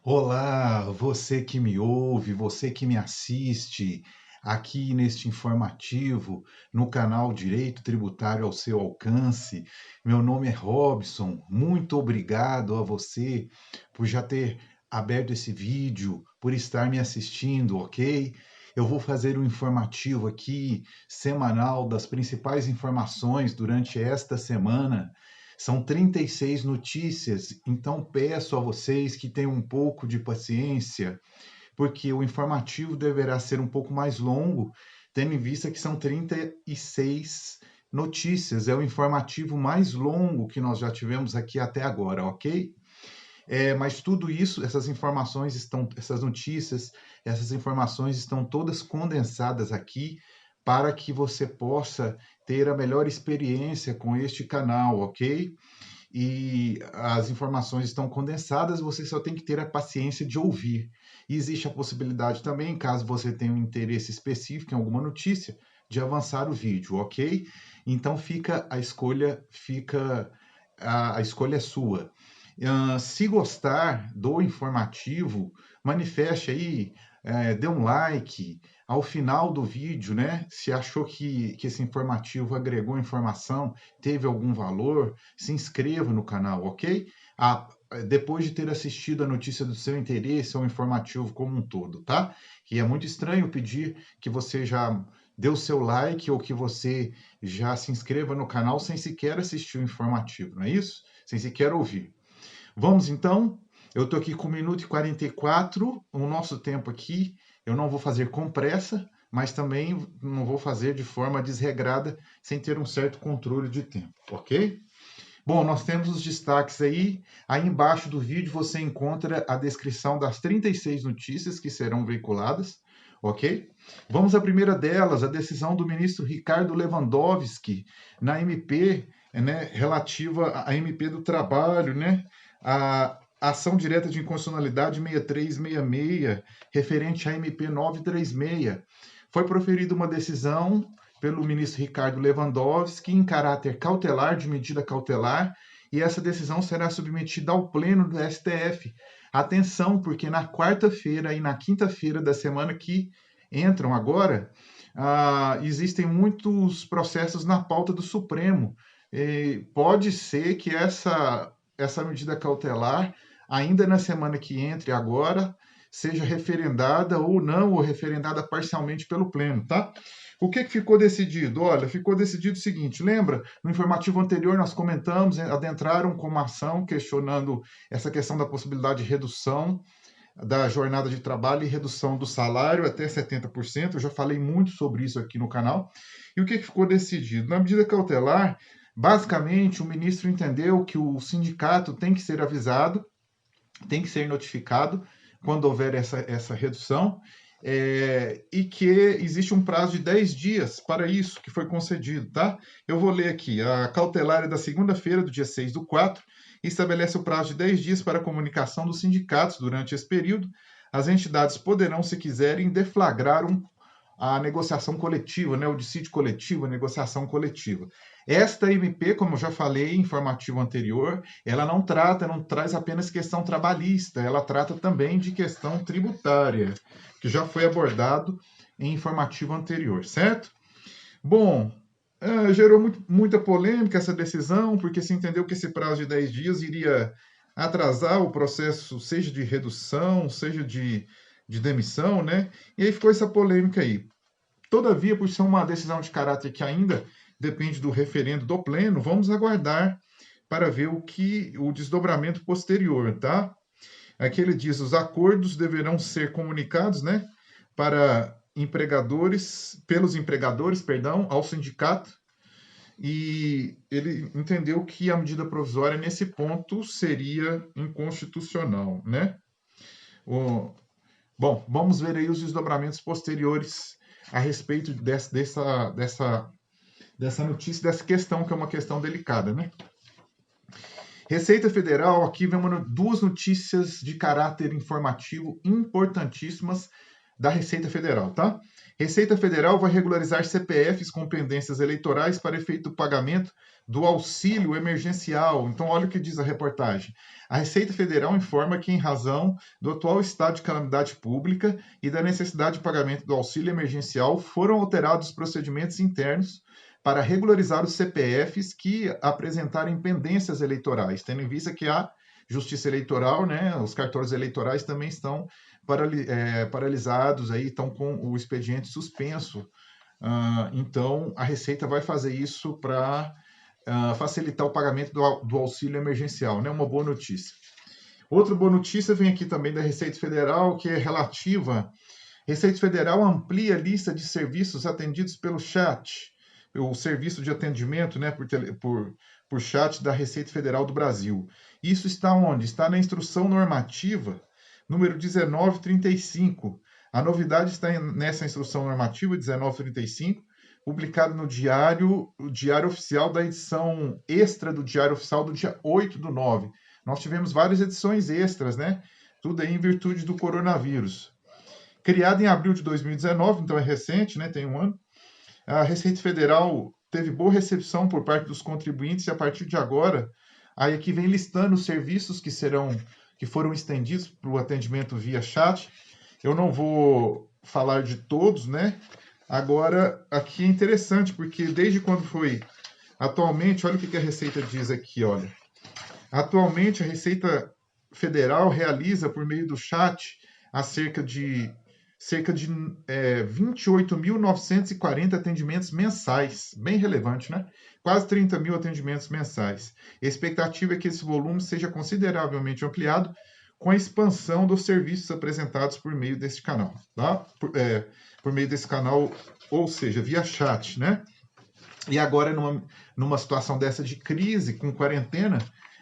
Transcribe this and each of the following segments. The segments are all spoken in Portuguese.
Olá, você que me ouve, você que me assiste aqui neste informativo no canal Direito Tributário ao seu alcance. Meu nome é Robson. Muito obrigado a você por já ter aberto esse vídeo, por estar me assistindo, ok? Eu vou fazer um informativo aqui semanal das principais informações durante esta semana. São 36 notícias, então peço a vocês que tenham um pouco de paciência, porque o informativo deverá ser um pouco mais longo, tendo em vista que são 36 notícias. É o informativo mais longo que nós já tivemos aqui até agora, ok? Mas tudo isso, essas notícias, essas informações estão todas condensadas aqui para que você possa ter a melhor experiência com este canal, ok? E as informações estão condensadas, você só tem que ter a paciência de ouvir. E existe a possibilidade também, caso você tenha um interesse específico em alguma notícia, de avançar o vídeo, ok? Então a escolha é sua. Se gostar do informativo, manifeste aí, dê um like ao final do vídeo, né? Se achou que esse informativo agregou informação, teve algum valor, se inscreva no canal, ok? Depois de ter assistido a notícia do seu interesse ou informativo como um todo, tá? E é muito estranho pedir que você já dê o seu like ou que você já se inscreva no canal sem sequer assistir o informativo, não é isso? Sem sequer ouvir. Vamos então? Eu estou aqui com 1 minuto e 44, o nosso tempo aqui. Eu não vou fazer com pressa, mas também não vou fazer de forma desregrada, sem ter um certo controle de tempo, ok? Bom, nós temos os destaques aí. Aí embaixo do vídeo você encontra a descrição das 36 notícias que serão veiculadas, ok? Vamos à primeira delas, a decisão do ministro Ricardo Lewandowski na MP, né, relativa à MP do Trabalho, né? A ação direta de inconstitucionalidade 6366, referente à MP 936. Foi proferida uma decisão pelo ministro Ricardo Lewandowski em caráter cautelar, de medida cautelar, e essa decisão será submetida ao pleno do STF. Atenção, porque na quarta-feira e na quinta-feira da semana que entram agora, existem muitos processos na pauta do Supremo. Pode ser que essa medida cautelar, ainda na semana que entre agora, seja referendada ou não, ou referendada parcialmente pelo Pleno, tá? O que ficou decidido? Olha, ficou decidido o seguinte, lembra? No informativo anterior nós comentamos, adentraram com uma ação questionando essa questão da possibilidade de redução da jornada de trabalho e redução do salário até 70%. Eu já falei muito sobre isso aqui no canal. E o que ficou decidido? Na medida cautelar, basicamente, o ministro entendeu que o sindicato tem que ser avisado, tem que ser notificado quando houver essa redução, e que existe um prazo de 10 dias para isso que foi concedido, tá? Eu vou ler aqui. A cautelar é da segunda-feira, do dia 6/4, e estabelece o prazo de 10 dias para a comunicação dos sindicatos durante esse período. As entidades poderão, se quiserem, deflagrar a negociação coletiva, né, o dissídio coletivo, a negociação coletiva. Esta MP, como eu já falei em informativo anterior, ela não traz apenas questão trabalhista, ela trata também de questão tributária, que já foi abordado em informativo anterior, certo? Bom, gerou muita polêmica essa decisão, porque se entendeu que esse prazo de 10 dias iria atrasar o processo, seja de redução, seja de demissão, né? E aí ficou essa polêmica aí. Todavia, por ser uma decisão de caráter que ainda depende do referendo do pleno, vamos aguardar para ver o desdobramento posterior, tá? Aqui ele diz: os acordos deverão ser comunicados, né, pelos empregadores, perdão, ao sindicato, e ele entendeu que a medida provisória nesse ponto seria inconstitucional, né? Bom, vamos ver aí os desdobramentos posteriores a respeito dessa notícia, dessa questão, que é uma questão delicada, né? Receita Federal, aqui vemos duas notícias de caráter informativo importantíssimas da Receita Federal, tá? Receita Federal vai regularizar CPFs com pendências eleitorais para efeito do pagamento do auxílio emergencial. Então, olha o que diz a reportagem. A Receita Federal informa que, em razão do atual estado de calamidade pública e da necessidade de pagamento do auxílio emergencial, foram alterados os procedimentos internos para regularizar os CPFs que apresentarem pendências eleitorais, tendo em vista que a Justiça Eleitoral, né, os cartórios eleitorais também estão paralisados, aí, estão com o expediente suspenso. Então, a Receita vai fazer isso para facilitar o pagamento do auxílio emergencial, né? Uma boa notícia. Outra boa notícia vem aqui também da Receita Federal, que é relativa. Receita Federal amplia a lista de serviços atendidos pelo chat, o serviço de atendimento, né, por chat da Receita Federal do Brasil. Isso está onde? Está na Instrução Normativa número 1935. A novidade está nessa Instrução Normativa 1935, publicado no Diário Oficial da edição extra do Diário Oficial do dia 8/9. Nós tivemos várias edições extras, né? Tudo aí em virtude do coronavírus. Criada em abril de 2019, então é recente, né? Tem um ano. A Receita Federal teve boa recepção por parte dos contribuintes e a partir de agora, aí aqui vem listando os serviços que foram estendidos para o atendimento via chat. Eu não vou falar de todos, né? Agora, aqui é interessante, porque desde quando foi... Atualmente, olha o que a Receita diz aqui, olha. Atualmente, a Receita Federal realiza, por meio do chat, cerca de 28.940 atendimentos mensais. Bem relevante, né? Quase 30 mil atendimentos mensais. A expectativa é que esse volume seja consideravelmente ampliado com a expansão dos serviços apresentados por meio desse canal, tá? Por meio desse canal, ou seja, via chat, né? E agora, numa situação dessa de crise, com quarentena,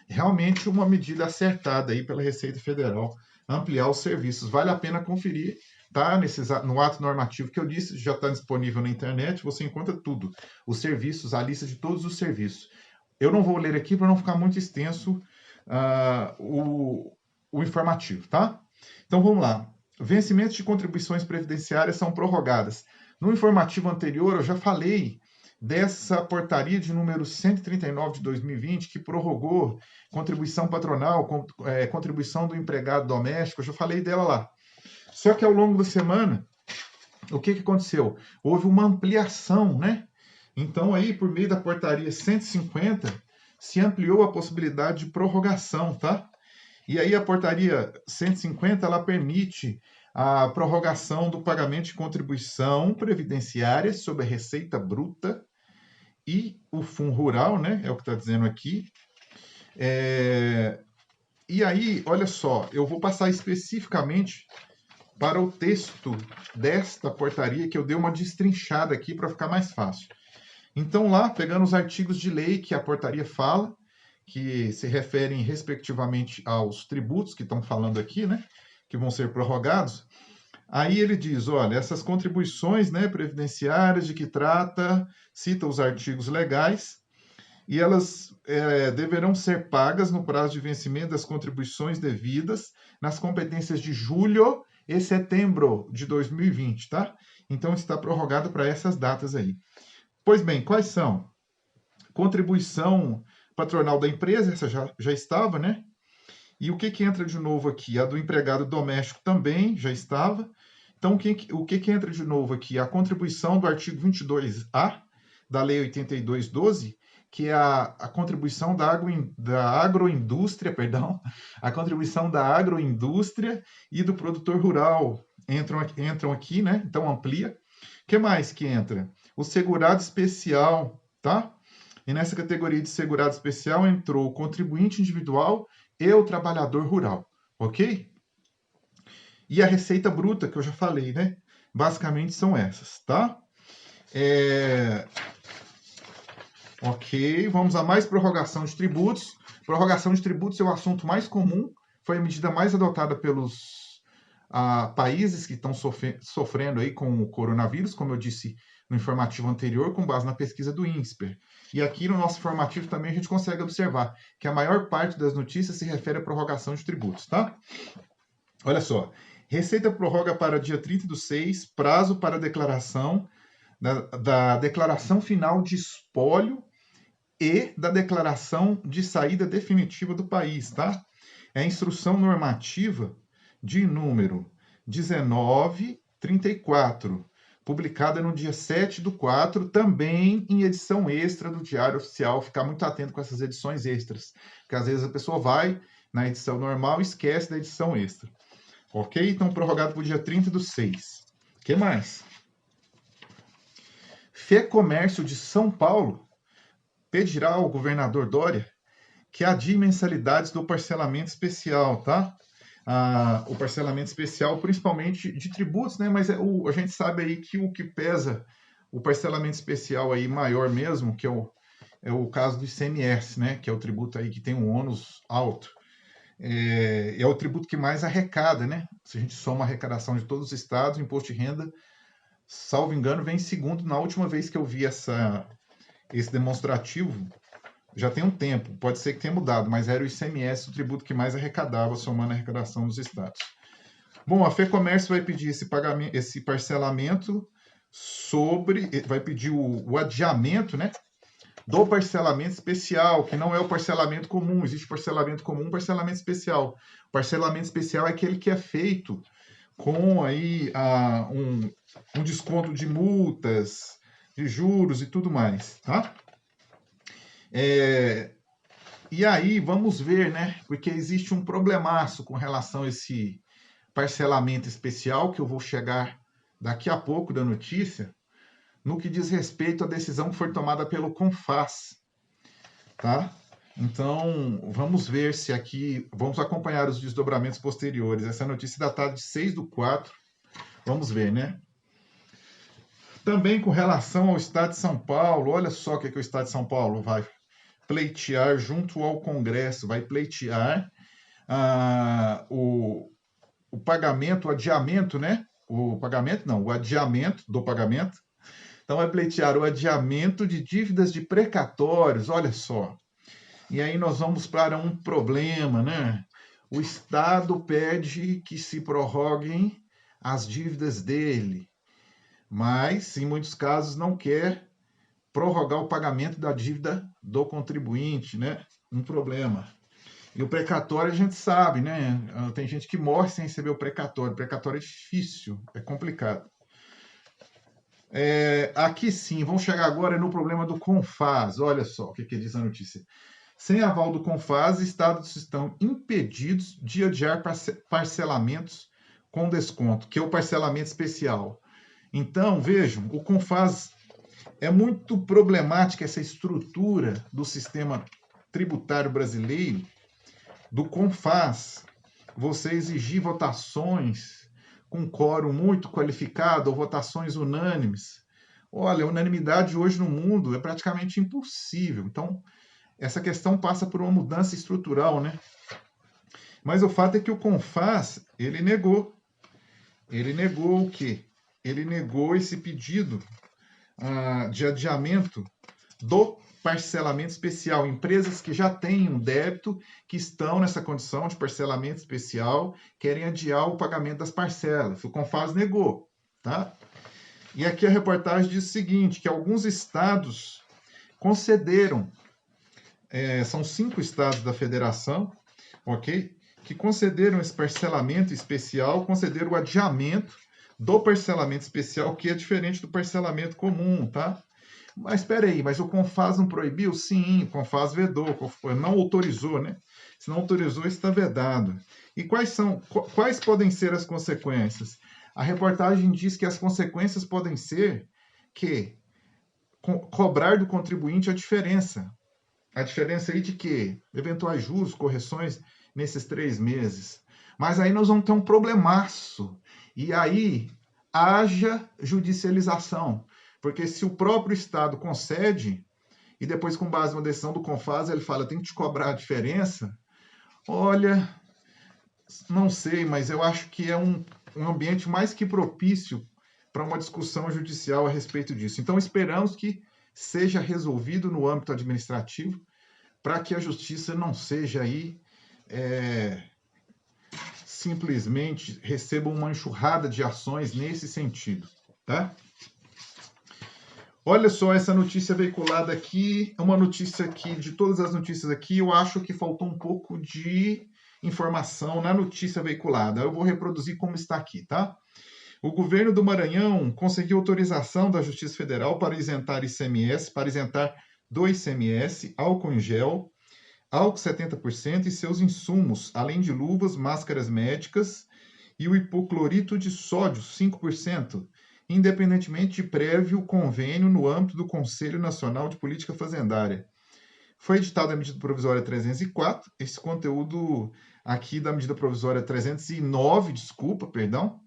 realmente uma medida acertada aí pela Receita Federal, ampliar os serviços. Vale a pena conferir, tá? No ato normativo que eu disse, já está disponível na internet, você encontra tudo. Os serviços, a lista de todos os serviços. Eu não vou ler aqui para não ficar muito extenso o informativo, tá? Então vamos lá. Vencimentos de contribuições previdenciárias são prorrogadas. No informativo anterior, eu já falei dessa portaria de número 139 de 2020, que prorrogou contribuição patronal, contribuição do empregado doméstico, eu já falei dela lá. Só que ao longo da semana, o que aconteceu? Houve uma ampliação, né? Então, aí, por meio da portaria 150, se ampliou a possibilidade de prorrogação, tá? E aí a portaria 150, ela permite a prorrogação do pagamento de contribuição previdenciária sobre a receita bruta e o fundo rural, né? É o que está dizendo aqui. E aí, olha só, eu vou passar especificamente para o texto desta portaria, que eu dei uma destrinchada aqui para ficar mais fácil. Então, lá, pegando os artigos de lei que a portaria fala, que se referem respectivamente aos tributos que estão falando aqui, né, que vão ser prorrogados, aí ele diz, olha, essas contribuições, né, previdenciárias de que trata, cita os artigos legais, e elas deverão ser pagas no prazo de vencimento das contribuições devidas nas competências de julho e setembro de 2020, tá? Então, está prorrogado para essas datas aí. Pois bem, quais são? Contribuição patronal da empresa, essa já estava, né? E o que entra de novo aqui? A do empregado doméstico também já estava. Então, o que entra de novo aqui? A contribuição do artigo 22A da Lei 8212, que é a contribuição da agroindústria, perdão, a contribuição da agroindústria e do produtor rural entram aqui, né? Então, amplia. O que mais que entra? O segurado especial, tá? E nessa categoria de segurado especial entrou o contribuinte individual e o trabalhador rural, ok? E a receita bruta, que eu já falei, né? Basicamente são essas, tá? Ok, vamos a mais prorrogação de tributos. Prorrogação de tributos é o assunto mais comum, foi a medida mais adotada pelos países que estão sofrendo aí com o coronavírus, como eu disse no informativo anterior, com base na pesquisa do INSPER. E aqui no nosso informativo também a gente consegue observar que a maior parte das notícias se refere à prorrogação de tributos, tá? Olha só, Receita prorroga para dia 30/6, prazo para declaração da declaração final de espólio e da declaração de saída definitiva do país, tá? É a instrução normativa de número 1934, publicada no dia 7/4, também em edição extra do Diário Oficial. Ficar muito atento com essas edições extras, porque às vezes a pessoa vai na edição normal e esquece da edição extra. Ok? Então, prorrogado para o dia 30/6. O que mais? FEComércio de São Paulo pedirá ao governador Dória que adie mensalidades do parcelamento especial, tá? O parcelamento especial, principalmente de tributos, né? Mas a gente sabe aí que o que pesa o parcelamento especial aí maior mesmo, que é o caso do ICMS, né? Que é o tributo aí que tem um ônus alto. É o tributo que mais arrecada, né? Se a gente soma a arrecadação de todos os estados, o imposto de renda, salvo engano, vem em segundo. Na última vez que eu vi esse demonstrativo, já tem um tempo, pode ser que tenha mudado, mas era o ICMS o tributo que mais arrecadava, somando a arrecadação dos estados. Bom, a FEComércio vai pedir esse parcelamento vai pedir o adiamento, né, do parcelamento especial, que não é o parcelamento comum. Existe parcelamento comum, parcelamento especial. O parcelamento especial é aquele que é feito com aí um desconto de multas, de juros e tudo mais, tá? E aí, vamos ver, né? Porque existe um problemaço com relação a esse parcelamento especial, que eu vou chegar daqui a pouco da notícia, no que diz respeito à decisão que foi tomada pelo CONFAZ, tá? Então, vamos ver se aqui, vamos acompanhar os desdobramentos posteriores. Essa notícia é datada de 6/4, vamos ver, né? Também com relação ao Estado de São Paulo, olha só o que o Estado de São Paulo vai pleitear junto ao Congresso, vai pleitear o pagamento, o adiamento, né? O pagamento, não, o adiamento do pagamento. Então, vai pleitear o adiamento de dívidas de precatórios, olha só. E aí nós vamos para um problema, né? O Estado pede que se prorroguem as dívidas dele, mas, em muitos casos, não quer prorrogar o pagamento da dívida do contribuinte, né? Um problema. E o precatório a gente sabe, né? Tem gente que morre sem receber o precatório. O precatório é difícil, é complicado. Aqui sim, vamos chegar agora no problema do CONFAZ. Olha só o que diz a notícia. Sem aval do CONFAZ, estados estão impedidos de adiar parcelamentos com desconto, que é o parcelamento especial. Então, vejam, o CONFAZ é muito problemática essa estrutura do sistema tributário brasileiro, do CONFAZ, você exigir votações com quórum muito qualificado ou votações unânimes. Olha, a unanimidade hoje no mundo é praticamente impossível. Então, essa questão passa por uma mudança estrutural, né? Mas o fato é que o CONFAZ, ele negou. Ele negou o quê? Ele negou esse pedido de adiamento do parcelamento especial. Empresas que já têm um débito, que estão nessa condição de parcelamento especial, querem adiar o pagamento das parcelas. O CONFAZ negou, tá? E aqui a reportagem diz o seguinte, que alguns estados concederam, são 5 estados da federação, ok? Que concederam esse parcelamento especial, concederam o adiamento do parcelamento especial, que é diferente do parcelamento comum, tá? Mas espera aí, mas o CONFAZ não proibiu? Sim, o CONFAZ vedou, não autorizou, né? Se não autorizou, está vedado. E quais podem ser as consequências? A reportagem diz que as consequências podem ser que cobrar do contribuinte a diferença. A diferença aí de quê? Eventuais juros, correções nesses 3 meses. Mas aí nós vamos ter um problemaço. E aí haja judicialização. Porque se o próprio Estado concede, e depois, com base numa decisão do CONFAZ, ele fala, tem que te cobrar a diferença, olha, não sei, mas eu acho que é um ambiente mais que propício para uma discussão judicial a respeito disso. Então, esperamos que seja resolvido no âmbito administrativo, para que a justiça não seja aí simplesmente recebam uma enxurrada de ações nesse sentido, tá? Olha só essa notícia veiculada aqui, é uma notícia que, de todas as notícias aqui, eu acho que faltou um pouco de informação na notícia veiculada. Eu vou reproduzir como está aqui, tá? O governo do Maranhão conseguiu autorização da Justiça Federal para isentar ICMS, para isentar do ICMS, álcool em gel, álcool 70% e seus insumos, além de luvas, máscaras médicas e o hipoclorito de sódio, 5%, independentemente de prévio convênio no âmbito do Conselho Nacional de Política Fazendária. Foi editada a medida provisória 304, esse conteúdo aqui da medida provisória 309, desculpa, perdão.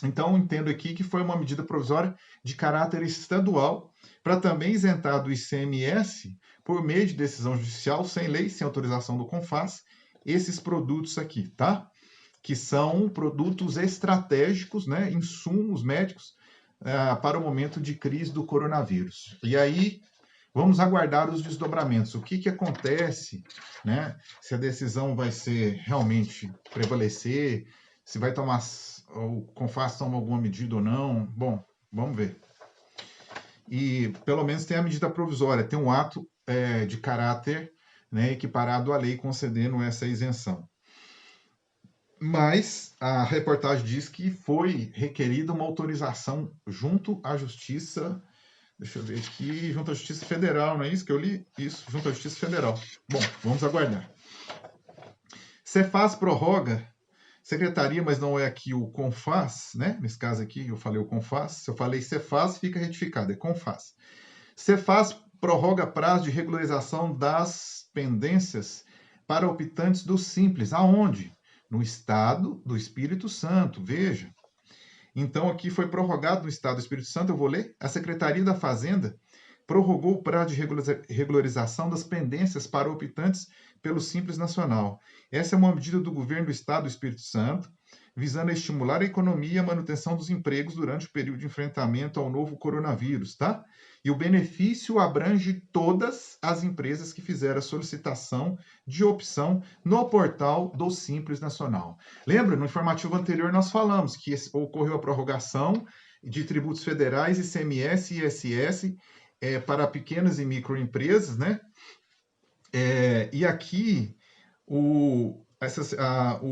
Então, entendo aqui que foi uma medida provisória de caráter estadual para também isentar do ICMS, por meio de decisão judicial, sem lei, sem autorização do CONFAS, esses produtos aqui, tá? Que são produtos estratégicos, né, insumos médicos para o momento de crise do coronavírus. E aí, vamos aguardar os desdobramentos. O que acontece, né? Se a decisão vai ser realmente prevalecer, se vai tomar, o CONFAS toma alguma medida ou não. Bom, vamos ver. E pelo menos tem a medida provisória, tem um ato de caráter, né, equiparado à lei concedendo essa isenção. Mas a reportagem diz que foi requerida uma autorização junto à Justiça, deixa eu ver aqui, junto à Justiça Federal, não é isso que eu li? Isso, junto à Justiça Federal. Bom, vamos aguardar. Cefaz prorroga, secretaria, mas não é aqui o CONFAS, né? Nesse caso aqui eu falei o CONFAS, se eu falei Cefaz, fica retificado, é CONFAS. Cefaz prorroga prazo de regularização das pendências para optantes do Simples. Aonde? No estado do Espírito Santo, veja. Então, aqui foi prorrogado no estado do Espírito Santo, eu vou ler. A Secretaria da Fazenda prorrogou o prazo de regularização das pendências para optantes pelo Simples Nacional. Essa é uma medida do governo do estado do Espírito Santo, visando a estimular a economia e a manutenção dos empregos durante o período de enfrentamento ao novo coronavírus, tá? E o benefício abrange todas as empresas que fizeram a solicitação de opção no portal do Simples Nacional. Lembra, no informativo anterior nós falamos que ocorreu a prorrogação de tributos federais, ICMS e ISS para pequenas e microempresas, né? E aqui o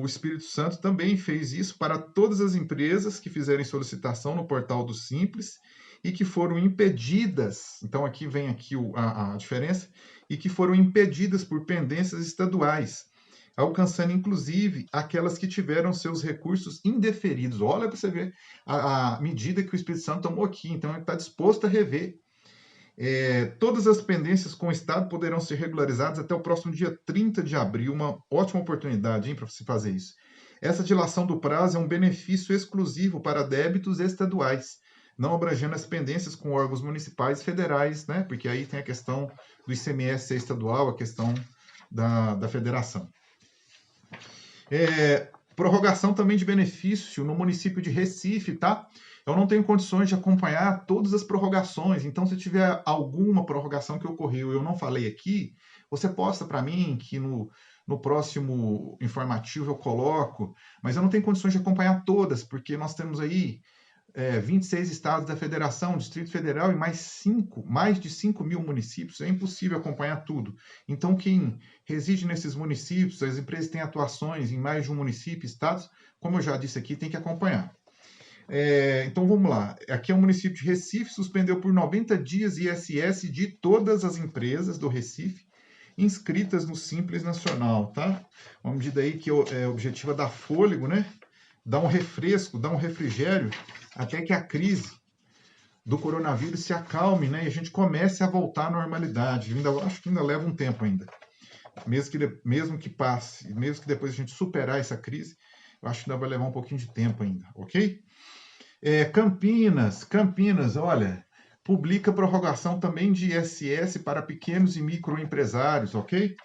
Espírito Santo também fez isso para todas as empresas que fizerem solicitação no portal do Simples e que foram impedidas, então aqui vem aqui a diferença, e que foram impedidas por pendências estaduais, alcançando inclusive aquelas que tiveram seus recursos indeferidos. Olha para você ver a medida que o Espírito Santo tomou aqui, então ele está disposto a rever. Todas as pendências com o Estado poderão ser regularizadas até o próximo dia 30 de abril, uma ótima oportunidade para você fazer isso. Essa dilação do prazo é um benefício exclusivo para débitos estaduais, não abrangendo as pendências com órgãos municipais e federais, né? Porque aí tem a questão do ICMS ser estadual, a questão da federação. Prorrogação também de benefício no município de Recife, tá? Eu não tenho condições de acompanhar todas as prorrogações, então se tiver alguma prorrogação que ocorreu e eu não falei aqui, você posta para mim que no próximo informativo eu coloco, mas eu não tenho condições de acompanhar todas, porque nós temos aí 26 estados da federação, Distrito Federal e mais de 5 mil municípios, é impossível acompanhar tudo. Então, quem reside nesses municípios, as empresas têm atuações em mais de um município, estados, como eu já disse aqui, tem que acompanhar. Então, vamos lá. Aqui é o município de Recife, suspendeu por 90 dias ISS de todas as empresas do Recife inscritas no Simples Nacional, tá? Uma medida aí que é objetiva dar fôlego, né? Dar um refresco, dar um refrigério, até que a crise do coronavírus se acalme, né? E a gente comece a voltar à normalidade. Acho que ainda leva um tempo ainda. Mesmo que passe, mesmo que depois a gente superar essa crise, eu acho que ainda vai levar um pouquinho de tempo ainda, ok? Campinas, olha, publica prorrogação também de ISS para pequenos e microempresários, ok?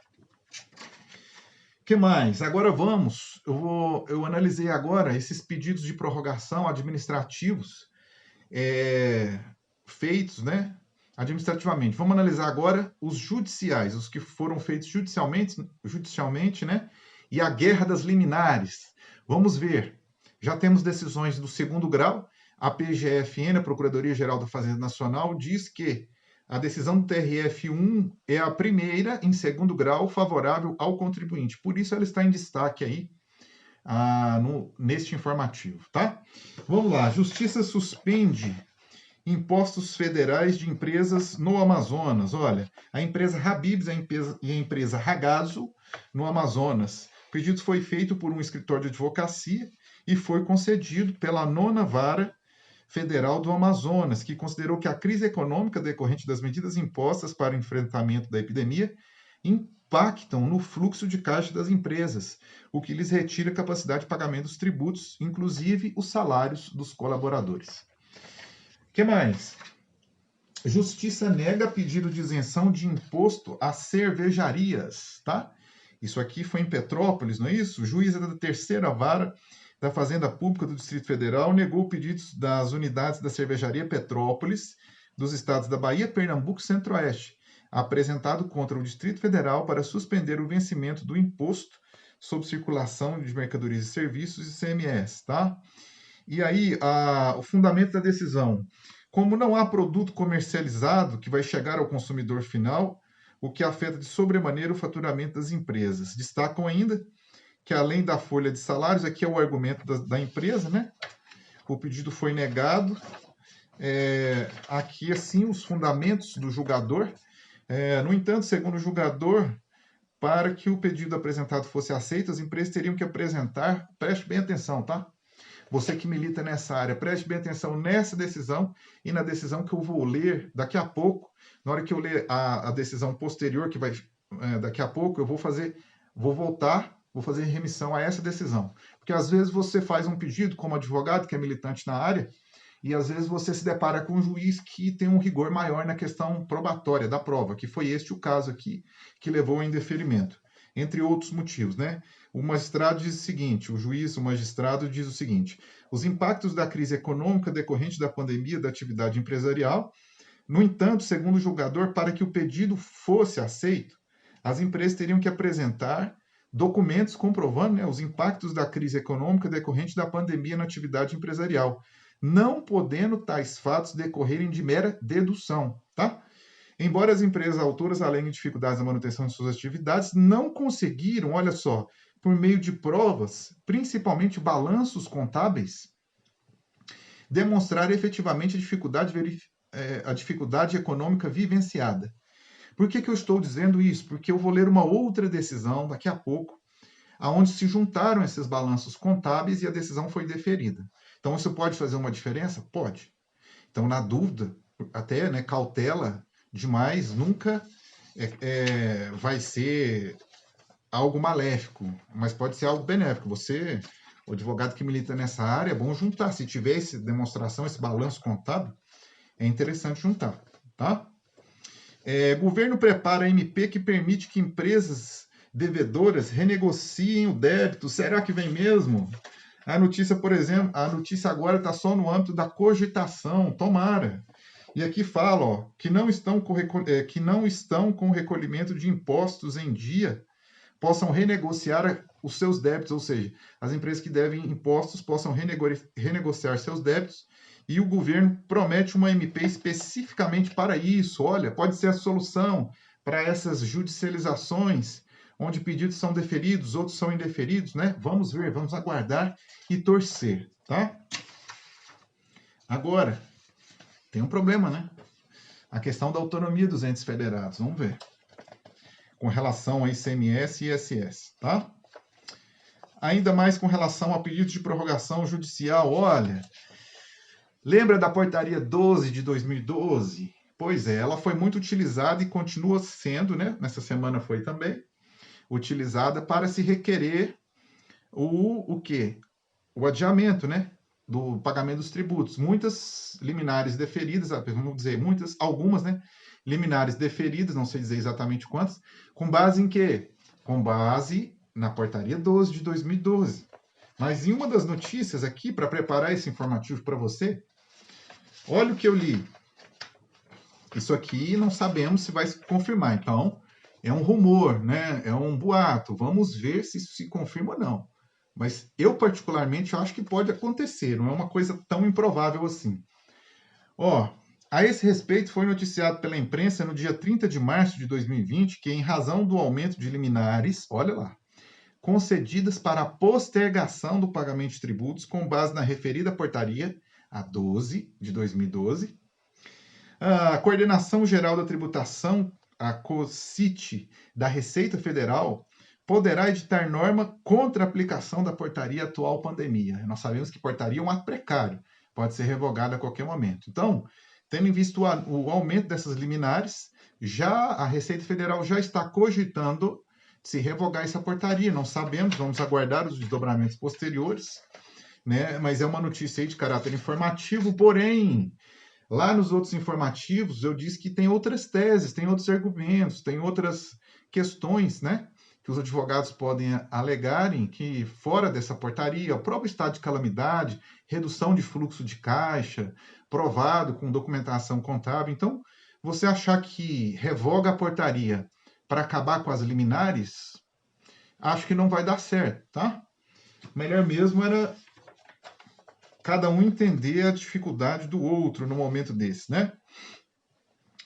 Que mais? Agora vamos, eu analisei agora esses pedidos de prorrogação administrativos feitos, né, administrativamente. Vamos analisar agora os judiciais, os que foram feitos judicialmente, né, e a guerra das liminares. Vamos ver. Já temos decisões do segundo grau. A PGFN, a Procuradoria-Geral da Fazenda Nacional, diz que a decisão do TRF1 é a primeira, em segundo grau, favorável ao contribuinte. Por isso ela está em destaque aí neste informativo, tá? Vamos lá. Justiça suspende impostos federais de empresas no Amazonas. Olha, a empresa Habib's e a empresa Ragazzo no Amazonas. O pedido foi feito por um escritório de advocacia e foi concedido pela 9ª Vara Federal do Amazonas, que considerou que a crise econômica decorrente das medidas impostas para o enfrentamento da epidemia impactam no fluxo de caixa das empresas, o que lhes retira a capacidade de pagamento dos tributos, inclusive os salários dos colaboradores. O que mais? Justiça nega pedido de isenção de imposto a cervejarias, tá? Isso aqui foi em Petrópolis, não é isso? O juiz da 3ª Vara da Fazenda Pública do Distrito Federal negou pedidos das unidades da cervejaria Petrópolis, dos estados da Bahia, Pernambuco e Centro-Oeste, apresentado contra o Distrito Federal para suspender o vencimento do imposto sobre circulação de mercadorias e serviços, ICMS, tá? E aí, o fundamento da decisão. Como não há produto comercializado que vai chegar ao consumidor final, o que afeta de sobremaneira o faturamento das empresas. Destacam ainda que, além da folha de salários, aqui é o argumento da empresa, né? O pedido foi negado. Aqui, assim, os fundamentos do julgador. No entanto, segundo o julgador, para que o pedido apresentado fosse aceito, as empresas teriam que apresentar, preste bem atenção, tá? Você que milita nessa área, preste bem atenção nessa decisão e na decisão que eu vou ler daqui a pouco. Na hora que eu ler a decisão posterior, que vai daqui a pouco, eu vou voltar, vou fazer remissão a essa decisão. Porque às vezes você faz um pedido como advogado, que é militante na área, e às vezes você se depara com um juiz que tem um rigor maior na questão probatória da prova, que foi este o caso aqui que levou ao indeferimento, entre outros motivos, né? O magistrado diz o seguinte, o magistrado diz o seguinte: os impactos da crise econômica decorrente da pandemia da atividade empresarial, no entanto, segundo o julgador, para que o pedido fosse aceito, as empresas teriam que apresentar documentos comprovando, né, os impactos da crise econômica decorrente da pandemia na atividade empresarial, não podendo tais fatos decorrerem de mera dedução, tá? Embora as empresas autoras aleguem dificuldades na manutenção de suas atividades, não conseguiram, olha só, por meio de provas, principalmente balanços contábeis, demonstrar efetivamente a dificuldade econômica vivenciada. Por que eu estou dizendo isso? Porque eu vou ler uma outra decisão daqui a pouco, aonde se juntaram esses balanços contábeis e a decisão foi deferida. Então, isso pode fazer uma diferença? Pode. Então, na dúvida, até, né, cautela demais nunca vai ser algo maléfico, mas pode ser algo benéfico. Você, o advogado que milita nessa área, é bom juntar. Se tiver essa demonstração, esse balanço contábil, é interessante juntar, tá? Governo prepara MP que permite que empresas devedoras renegociem o débito. Será que vem mesmo? A notícia, por exemplo, a notícia agora está só no âmbito da cogitação, tomara. E aqui fala, ó, que não estão com recolhimento de impostos em dia, possam renegociar os seus débitos, ou seja, as empresas que devem impostos possam renegociar seus débitos, e o governo promete uma MP especificamente para isso. Olha, pode ser a solução para essas judicializações, onde pedidos são deferidos, outros são indeferidos, né? Vamos ver, vamos aguardar e torcer, tá? Agora, tem um problema, né? A questão da autonomia dos entes federados, vamos ver. Com relação a ICMS e ISS, tá? Ainda mais com relação a pedido de prorrogação judicial, olha, lembra da portaria 12 de 2012? Pois é, ela foi muito utilizada e continua sendo, né? Nessa semana foi também utilizada para se requerer o quê? O adiamento, né? Do pagamento dos tributos. Muitas liminares deferidas, vamos dizer, algumas, né? Liminares deferidas, não sei dizer exatamente quantas, com base em quê? Com base na portaria 12 de 2012. Mas em uma das notícias aqui, para preparar esse informativo para você, olha o que eu li. Isso aqui não sabemos se vai se confirmar, então é um rumor, né? É um boato. Vamos ver se isso se confirma ou não. Mas eu, particularmente, acho que pode acontecer, não é uma coisa tão improvável assim. Ó, a esse respeito, foi noticiado pela imprensa no dia 30 de março de 2020 que, em razão do aumento de liminares, olha lá, concedidas para a postergação do pagamento de tributos com base na referida portaria, a 12 de 2012, a Coordenação Geral da Tributação, a COCIT, da Receita Federal, poderá editar norma contra a aplicação da portaria atual pandemia. Nós sabemos que portaria é um ato precário, pode ser revogada a qualquer momento. Então, tendo em vista o aumento dessas liminares, já a Receita Federal já está cogitando se revogar essa portaria. Não sabemos, vamos aguardar os desdobramentos posteriores, né? Mas é uma notícia aí de caráter informativo, porém, lá nos outros informativos, eu disse que tem outras teses, tem outros argumentos, tem outras questões, né? Que os advogados podem alegarem que, fora dessa portaria, o próprio estado de calamidade, redução de fluxo de caixa, provado com documentação contábil. Então, você achar que revoga a portaria para acabar com as liminares, acho que não vai dar certo, tá? Melhor mesmo era cada um entender a dificuldade do outro no momento desse, né?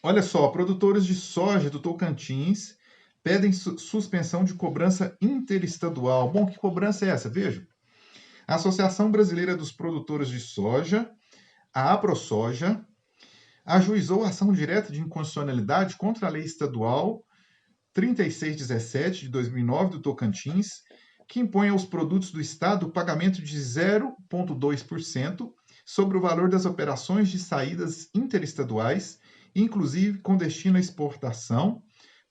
Olha só, produtores de soja do Tocantins pedem suspensão de cobrança interestadual. Bom, que cobrança é essa? Veja. A Associação Brasileira dos Produtores de Soja, a AproSoja, ajuizou ação direta de inconstitucionalidade contra a lei estadual 3617 de 2009 do Tocantins, que impõe aos produtos do Estado o pagamento de 0,2% sobre o valor das operações de saídas interestaduais, inclusive com destino à exportação,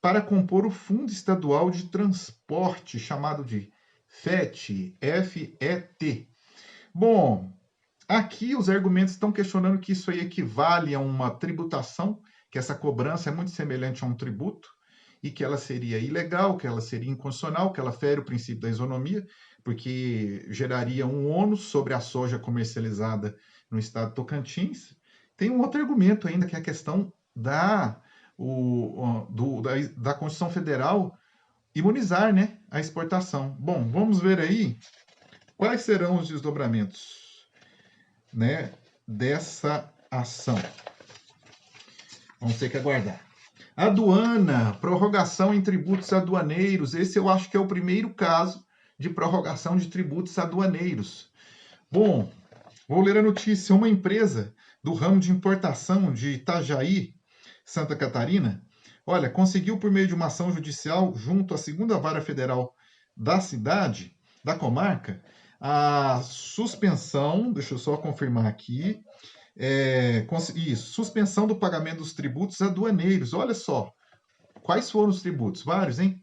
para compor o Fundo Estadual de Transporte, chamado de FET, F-E-T. Bom, aqui os argumentos estão questionando que isso aí equivale a uma tributação, que essa cobrança é muito semelhante a um tributo, e que ela seria ilegal, que ela seria inconstitucional, que ela fere o princípio da isonomia, porque geraria um ônus sobre a soja comercializada no estado de Tocantins. Tem um outro argumento ainda, que é a questão da Constituição Federal imunizar, né, a exportação. Bom, vamos ver aí quais serão os desdobramentos, né, dessa ação. Vamos ter que aguardar. Aduana, prorrogação em tributos aduaneiros. Esse eu acho que é o primeiro caso de prorrogação de tributos aduaneiros. Bom, vou ler a notícia. Uma empresa do ramo de importação de Itajaí, Santa Catarina, olha, conseguiu, por meio de uma ação judicial junto à segunda vara federal da cidade, da comarca, a suspensão, deixa eu só confirmar aqui, suspensão do pagamento dos tributos aduaneiros. Olha só, quais foram os tributos? Vários, hein?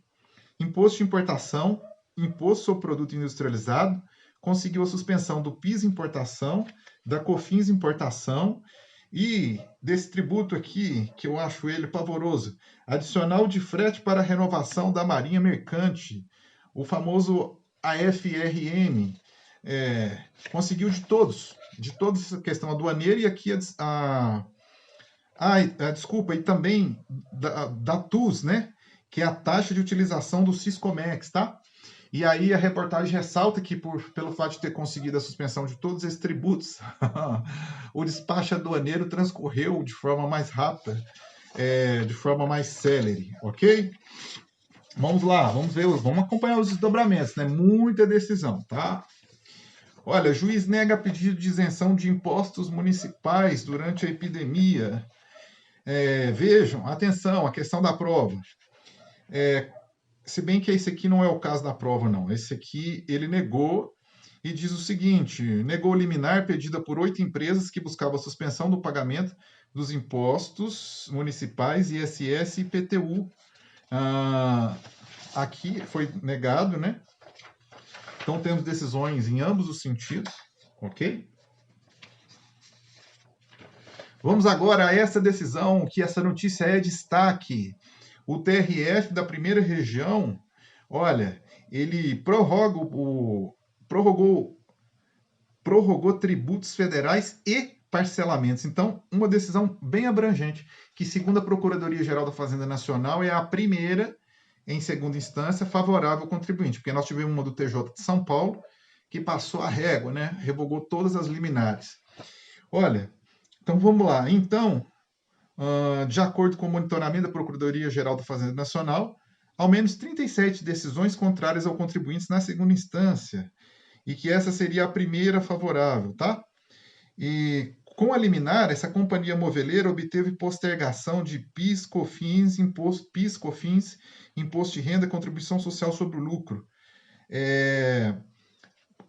Imposto de importação, imposto sobre produto industrializado, conseguiu a suspensão do PIS importação, da COFINS importação e desse tributo aqui, que eu acho ele pavoroso, adicional de frete para a renovação da Marinha Mercante, o famoso AFRM, conseguiu de toda essa questão aduaneira, e aqui desculpa, e também da TUS, né? Que é a taxa de utilização do Siscomex, tá? E aí a reportagem ressalta que, pelo fato de ter conseguido a suspensão de todos esses tributos, o despacho aduaneiro transcorreu de forma mais rápida, de forma mais célere, ok? Vamos lá, vamos acompanhar os desdobramentos, né? Muita decisão, tá? Olha, juiz nega pedido de isenção de impostos municipais durante a epidemia. Vejam, atenção, a questão da prova. Se bem que esse aqui não é o caso da prova, não. Esse aqui ele negou e diz o seguinte: negou liminar pedida por 8 empresas que buscavam a suspensão do pagamento dos impostos municipais, ISS e IPTU. Aqui foi negado, né? Então temos decisões em ambos os sentidos, ok? Vamos agora a essa decisão, que essa notícia é destaque. O TRF da primeira região, olha, ele prorrogou tributos federais e parcelamentos. Então, uma decisão bem abrangente, que, segundo a Procuradoria-Geral da Fazenda Nacional, é a primeira, em segunda instância, favorável ao contribuinte, porque nós tivemos uma do TJ de São Paulo, que passou a régua, né? Revogou todas as liminares. Olha, então vamos lá. Então, de acordo com o monitoramento da Procuradoria-Geral da Fazenda Nacional, ao menos 37 decisões contrárias ao contribuinte na segunda instância, e que essa seria a primeira favorável, tá? E com a liminar, essa companhia moveleira obteve postergação de PIS, COFINS, imposto de renda, contribuição social sobre o lucro,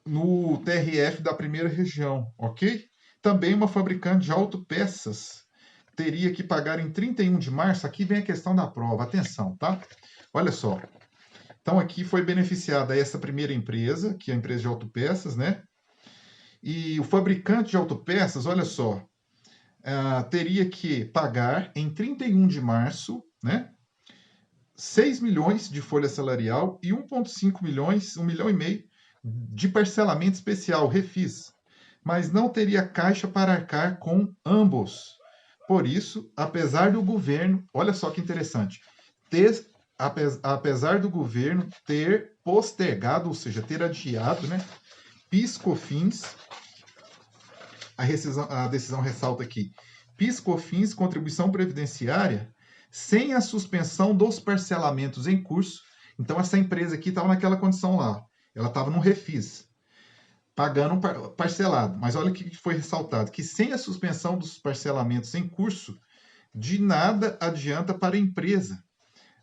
no TRF da primeira região, ok? Também uma fabricante de autopeças teria que pagar em 31 de março. Aqui vem a questão da prova, atenção, tá? Olha só. Então, aqui foi beneficiada essa primeira empresa, que é a empresa de autopeças, né? E o fabricante de autopeças, olha só, teria que pagar em 31 de março, né? 6 milhões de folha salarial e 1,5 milhões, 1,5 milhão de parcelamento especial, refis, mas não teria caixa para arcar com ambos. Por isso, apesar do governo, olha só que interessante, apesar do governo ter postergado, ou seja, ter adiado, né, PIS, COFINS, a decisão ressalta aqui, PIS, COFINS, contribuição previdenciária, sem a suspensão dos parcelamentos em curso. Então, essa empresa aqui estava naquela condição lá, ela estava no refis, pagando parcelado. Mas olha o que foi ressaltado, que sem a suspensão dos parcelamentos em curso, de nada adianta para a empresa.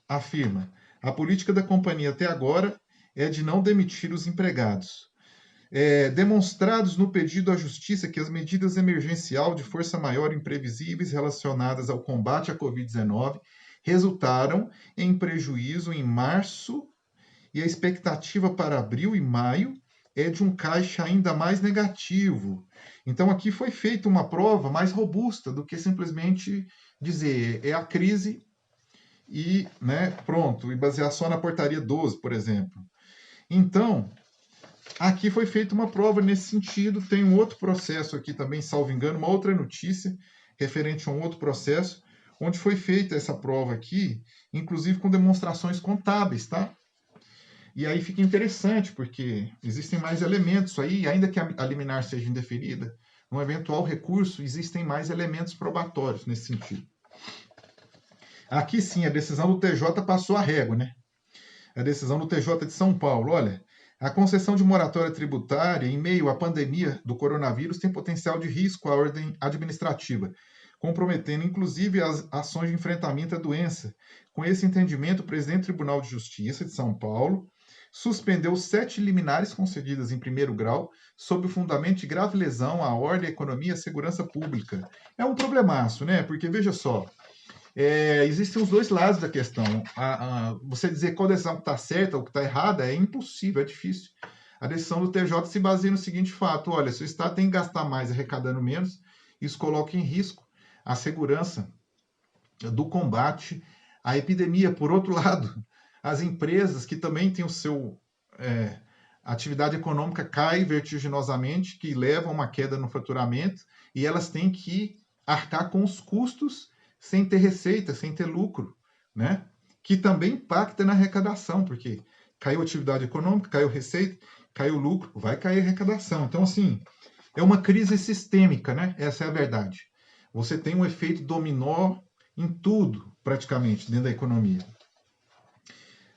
Afirma, a política da companhia até agora é de não demitir os empregados. Demonstrados no pedido à Justiça que as medidas emergencial de força maior imprevisíveis relacionadas ao combate à Covid-19 resultaram em prejuízo em março e a expectativa para abril e maio é de um caixa ainda mais negativo. Então, aqui foi feita uma prova mais robusta do que simplesmente dizer é a crise e, né, pronto, e basear só na portaria 12, por exemplo. Então, aqui foi feita uma prova nesse sentido. Tem um outro processo aqui também, salvo engano, uma outra notícia referente a um outro processo, onde foi feita essa prova aqui, inclusive com demonstrações contábeis, tá? E aí fica interessante, porque existem mais elementos aí, ainda que a liminar seja indeferida, no eventual recurso, existem mais elementos probatórios nesse sentido. Aqui sim, a decisão do TJ passou a régua, né? A decisão do TJ de São Paulo, olha, a concessão de moratória tributária em meio à pandemia do coronavírus tem potencial de risco à ordem administrativa, comprometendo inclusive as ações de enfrentamento à doença. Com esse entendimento, o presidente do Tribunal de Justiça de São Paulo suspendeu 7 liminares concedidas em primeiro grau sob o fundamento de grave lesão à ordem, à economia e à segurança pública. É um problemaço, né? Porque, veja só, existem os dois lados da questão. Você dizer qual decisão está certa ou que está errada é impossível, é difícil. A decisão do TJ se baseia no seguinte fato: olha, se o Estado tem que gastar mais arrecadando menos, isso coloca em risco a segurança do combate à epidemia. Por outro lado, as empresas que também têm o seu atividade econômica cai vertiginosamente, que leva a uma queda no faturamento, e elas têm que arcar com os custos sem ter receita, sem ter lucro, né? Que também impacta na arrecadação, porque caiu a atividade econômica, caiu receita, caiu o lucro, vai cair a arrecadação. Então, assim, é uma crise sistêmica, né? Essa é a verdade. Você tem um efeito dominó em tudo, praticamente, dentro da economia.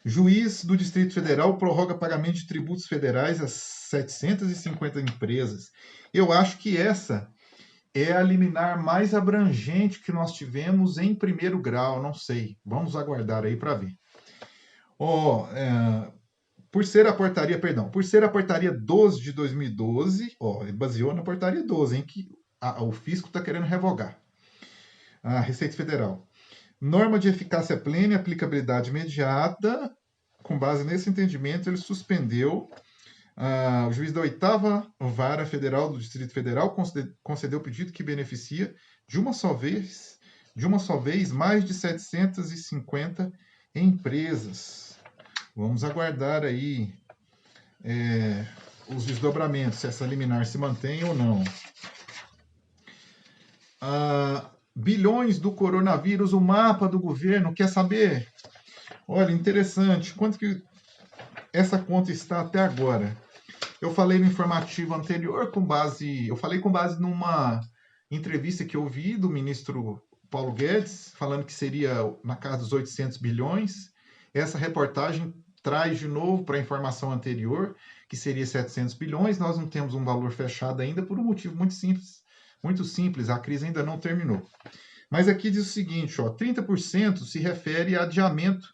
Juiz do Distrito Federal prorroga pagamento de tributos federais a 750 empresas. Eu acho que essa é a liminar mais abrangente que nós tivemos em primeiro grau, não sei. Vamos aguardar aí para ver. Por ser a portaria 12 de 2012, baseou na portaria 12, em que o fisco está querendo revogar a Receita Federal. Norma de eficácia plena e aplicabilidade imediata. Com base nesse entendimento, ele suspendeu. O juiz da 8ª Vara Federal do Distrito Federal concedeu o pedido que beneficia de uma só vez mais de 750 empresas. Vamos aguardar aí os desdobramentos, se essa liminar se mantém ou não. Bilhões do coronavírus, o mapa do governo, quer saber? Olha, interessante, quanto que essa conta está até agora? Eu falei no informativo anterior eu falei com base numa entrevista que eu vi do ministro Paulo Guedes, falando que seria na casa dos 800 bilhões. Essa reportagem traz de novo para a informação anterior, que seria 700 bilhões. Nós não temos um valor fechado ainda por um motivo muito simples, a crise ainda não terminou. Mas aqui diz o seguinte, ó, 30% se refere a adiamento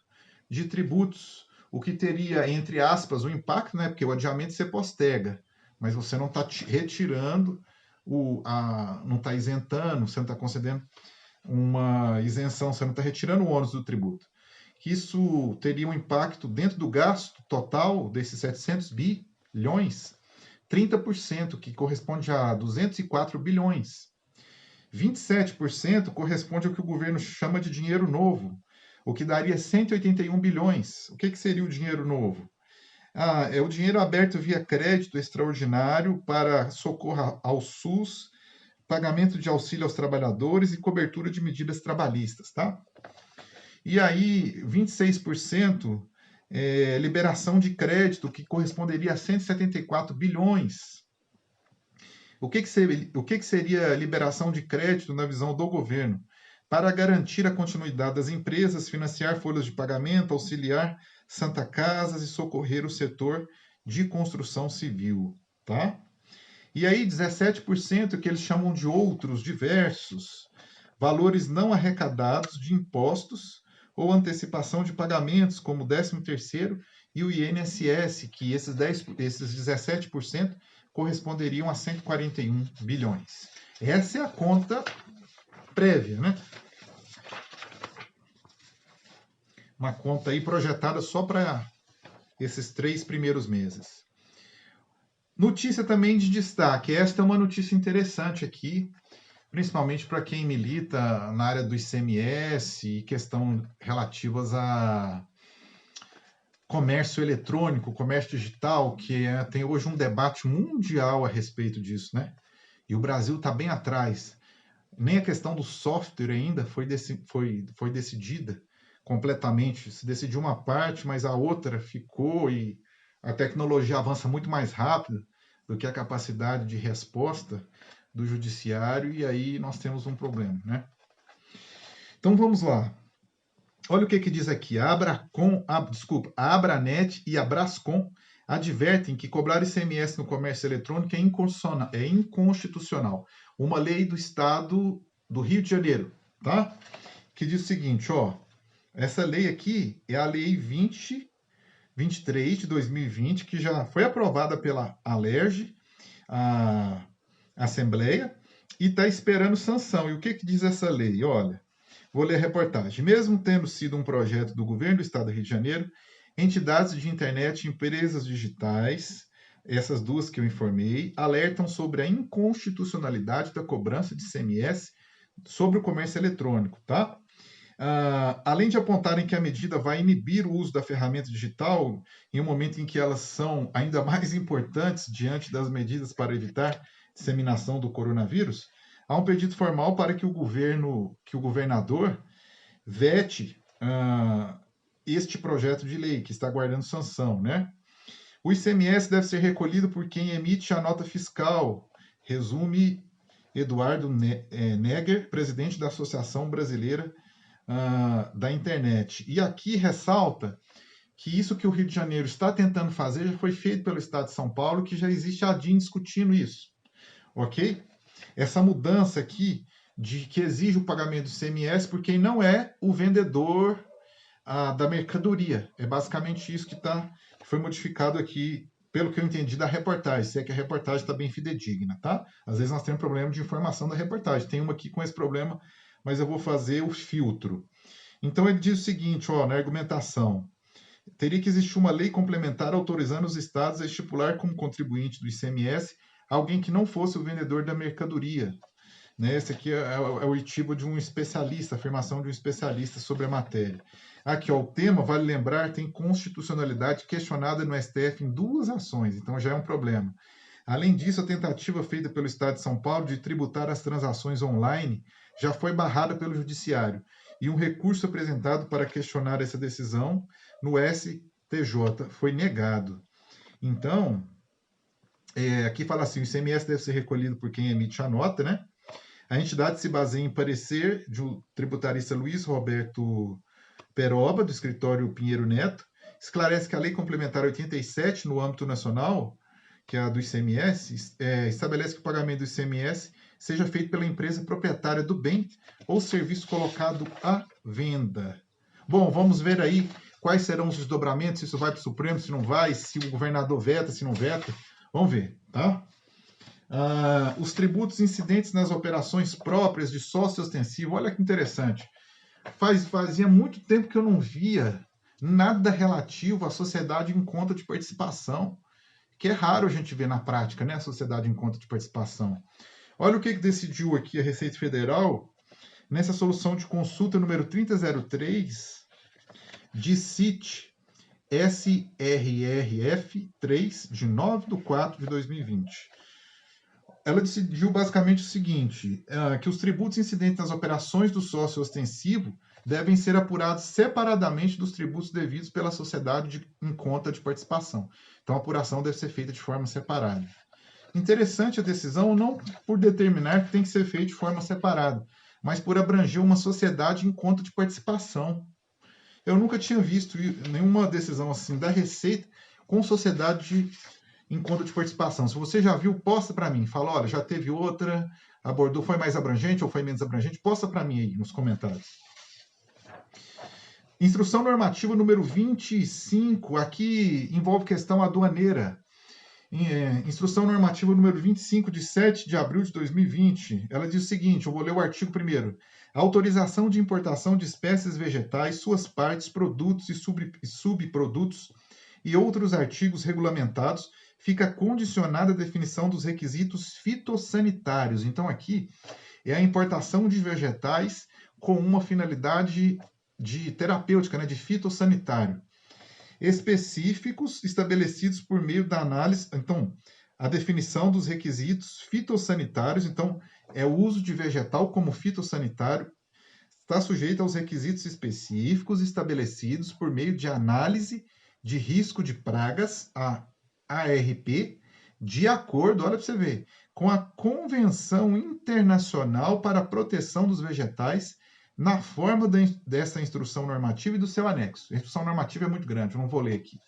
de tributos, o que teria, entre aspas, um impacto, né? Porque o adiamento você posterga, mas você não está retirando, não está isentando, você não está concedendo uma isenção, você não está retirando o ônus do tributo. Isso teria um impacto dentro do gasto total desses 700 bilhões, 30%, que corresponde a 204 bilhões. 27% corresponde ao que o governo chama de dinheiro novo, o que daria 181 bilhões. O que seria o dinheiro novo? É o dinheiro aberto via crédito extraordinário para socorro ao SUS, pagamento de auxílio aos trabalhadores e cobertura de medidas trabalhistas, tá? E aí, 26% liberação de crédito, que corresponderia a 174 bilhões. O que seria liberação de crédito na visão do governo? Para garantir a continuidade das empresas, financiar folhas de pagamento, auxiliar Santa Casas e socorrer o setor de construção civil, tá? E aí 17% que eles chamam de outros diversos, valores não arrecadados de impostos ou antecipação de pagamentos, como o 13º e o INSS, que esses 17% corresponderiam a 141 bilhões. Essa é a conta prévia, né? Uma conta aí projetada só para esses 3 primeiros meses. Notícia também de destaque. Esta é uma notícia interessante aqui, principalmente para quem milita na área do ICMS e questão relativas a comércio eletrônico, comércio digital, que tem hoje um debate mundial a respeito disso, né? E o Brasil está bem atrás. Nem a questão do software ainda foi decidida completamente. Se decidiu uma parte, mas a outra ficou e a tecnologia avança muito mais rápido do que a capacidade de resposta do judiciário e aí nós temos um problema, né? Então vamos lá. Olha o que diz aqui. A Abranet e a Brascom advertem que cobrar ICMS no comércio eletrônico é inconstitucional. Uma lei do Estado do Rio de Janeiro, tá? Que diz o seguinte, ó. Essa lei aqui é a Lei 2023 de 2020, que já foi aprovada pela Alerj, a Assembleia, e está esperando sanção. E o que diz essa lei? Olha, vou ler a reportagem. Mesmo tendo sido um projeto do governo do Estado do Rio de Janeiro, entidades de internet e empresas digitais, essas duas que eu informei, alertam sobre a inconstitucionalidade da cobrança de ICMS sobre o comércio eletrônico, tá? Além de apontarem que a medida vai inibir o uso da ferramenta digital em um momento em que elas são ainda mais importantes diante das medidas para evitar disseminação do coronavírus, há um pedido formal para que o governador vete este projeto de lei que está aguardando sanção, né? O ICMS deve ser recolhido por quem emite a nota fiscal, resume Eduardo Neger, presidente da Associação Brasileira da Internet. E aqui ressalta que isso que o Rio de Janeiro está tentando fazer já foi feito pelo Estado de São Paulo, que já existe a ADIM discutindo isso, ok? Essa mudança aqui de que exige o pagamento do ICMS por quem não é o vendedor da mercadoria. É basicamente isso que foi modificado aqui, pelo que eu entendi da reportagem, se é que a reportagem está bem fidedigna, tá? Às vezes nós temos problema de informação da reportagem. Tem uma aqui com esse problema, mas eu vou fazer o filtro. Então ele diz o seguinte, ó, na argumentação, teria que existir uma lei complementar autorizando os estados a estipular como contribuinte do ICMS alguém que não fosse o vendedor da mercadoria. Né? Esse aqui é o artigo de um especialista, a afirmação de um especialista sobre a matéria. Aqui, ó, o tema, vale lembrar, tem constitucionalidade questionada no STF em 2 ações, então já é um problema. Além disso, a tentativa feita pelo Estado de São Paulo de tributar as transações online já foi barrada pelo Judiciário, e um recurso apresentado para questionar essa decisão no STJ foi negado. Então, Aqui fala assim, o ICMS deve ser recolhido por quem emite a nota, né? A entidade se baseia em parecer do tributarista Luiz Roberto Peroba, do escritório Pinheiro Neto, esclarece que a Lei Complementar 87, no âmbito nacional, que é a do ICMS, estabelece que o pagamento do ICMS seja feito pela empresa proprietária do bem ou serviço colocado à venda. Bom, vamos ver aí quais serão os desdobramentos, se isso vai para o Supremo, se não vai, se o governador veta, se não veta. Vamos ver, tá? Os tributos incidentes nas operações próprias de sócio ostensivo. Olha que interessante. Fazia muito tempo que eu não via nada relativo à sociedade em conta de participação, que é raro a gente ver na prática, né? A sociedade em conta de participação. Olha o que decidiu aqui a Receita Federal nessa solução de consulta número 3003 de CIT SRRF 3 de 9/4/2020. Ela decidiu basicamente o seguinte, que os tributos incidentes nas operações do sócio ostensivo devem ser apurados separadamente dos tributos devidos pela sociedade em conta de participação. Então, a apuração deve ser feita de forma separada. Interessante a decisão, não por determinar que tem que ser feito de forma separada, mas por abranger uma sociedade em conta de participação. Eu nunca tinha visto nenhuma decisão assim da Receita com sociedade em conta de participação. Se você já viu, posta para mim. Fala, olha, já teve outra, abordou, foi mais abrangente ou foi menos abrangente? Posta para mim aí nos comentários. Instrução normativa número 25, aqui envolve questão aduaneira. Instrução normativa número 25, de 7 de abril de 2020. Ela diz o seguinte, eu vou ler o artigo primeiro. Autorização de importação de espécies vegetais, suas partes, produtos e subprodutos e outros artigos regulamentados fica condicionada à definição dos requisitos fitossanitários. Então, aqui é a importação de vegetais com uma finalidade de terapêutica, né, de fitossanitário, específicos estabelecidos por meio da análise. Então, a definição dos requisitos fitossanitários, então, é o uso de vegetal como fitossanitário, está sujeito aos requisitos específicos estabelecidos por meio de análise de risco de pragas, a ARP, de acordo, olha para você ver, com a Convenção Internacional para a Proteção dos Vegetais, na forma dessa instrução normativa e do seu anexo. A instrução normativa é muito grande, eu não vou ler aqui.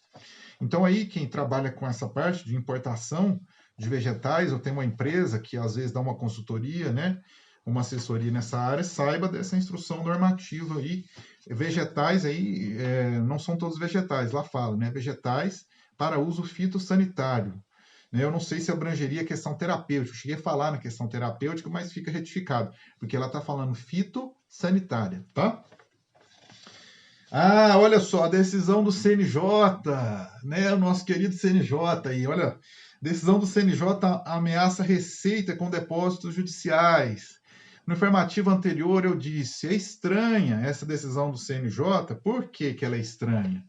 Então, aí, quem trabalha com essa parte de importação de vegetais, ou tem uma empresa que às vezes dá uma consultoria, né? Uma assessoria nessa área, saiba dessa instrução normativa aí. Vegetais aí, não são todos vegetais, lá fala, né? Vegetais para uso fitossanitário. Eu não sei se abrangeria a questão terapêutica. Eu cheguei a falar na questão terapêutica, mas fica retificado, porque ela está falando fitossanitária, tá? Olha só, a decisão do CNJ, né? O nosso querido CNJ aí, olha, decisão do CNJ ameaça Receita com depósitos judiciais. No informativo anterior eu disse, é estranha essa decisão do CNJ. Por que ela é estranha?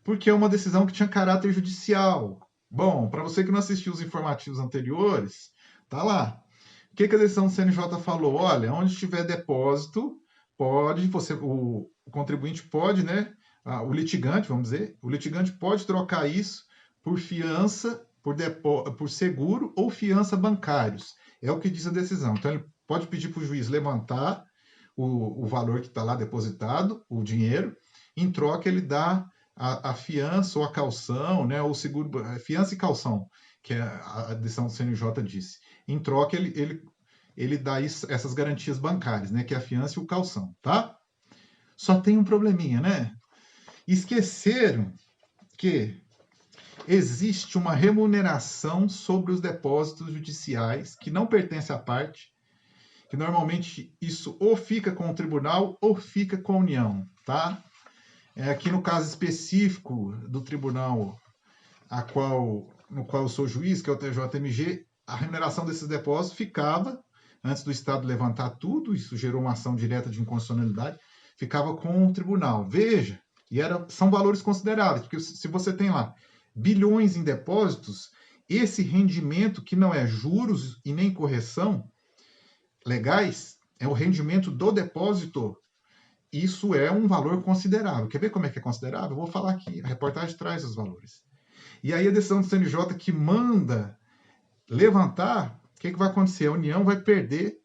Porque é uma decisão que tinha caráter judicial. Bom, para você que não assistiu os informativos anteriores, tá lá. O que a decisão do CNJ falou? Olha, onde tiver depósito, pode, o contribuinte pode, né? O litigante, vamos dizer, o litigante pode trocar isso por fiança, por seguro ou fiança bancários. É o que diz a decisão. Então, ele pode pedir para o juiz levantar o valor que está lá depositado, o dinheiro, em troca ele dá a fiança ou a calção, né, ou seguro, fiança e calção, que a decisão do CNJ disse. Em troca, ele dá essas garantias bancárias, né, que é a fiança e o calção, tá? Só tem um probleminha, né? Esqueceram que existe uma remuneração sobre os depósitos judiciais que não pertence à parte, que normalmente isso ou fica com o tribunal ou fica com a União, tá? Aqui no caso específico do tribunal no qual eu sou juiz, que é o TJMG, a remuneração desses depósitos ficava, antes do Estado levantar tudo, isso gerou uma ação direta de inconstitucionalidade, ficava com o tribunal. Veja, são valores consideráveis, porque se você tem lá bilhões em depósitos, esse rendimento, que não é juros e nem correção legais, é o rendimento do depósito. Isso é um valor considerável. Quer ver como é que é considerável? Eu vou falar aqui. A reportagem traz os valores. E aí a decisão do CNJ que manda levantar, o que vai acontecer? A União vai perder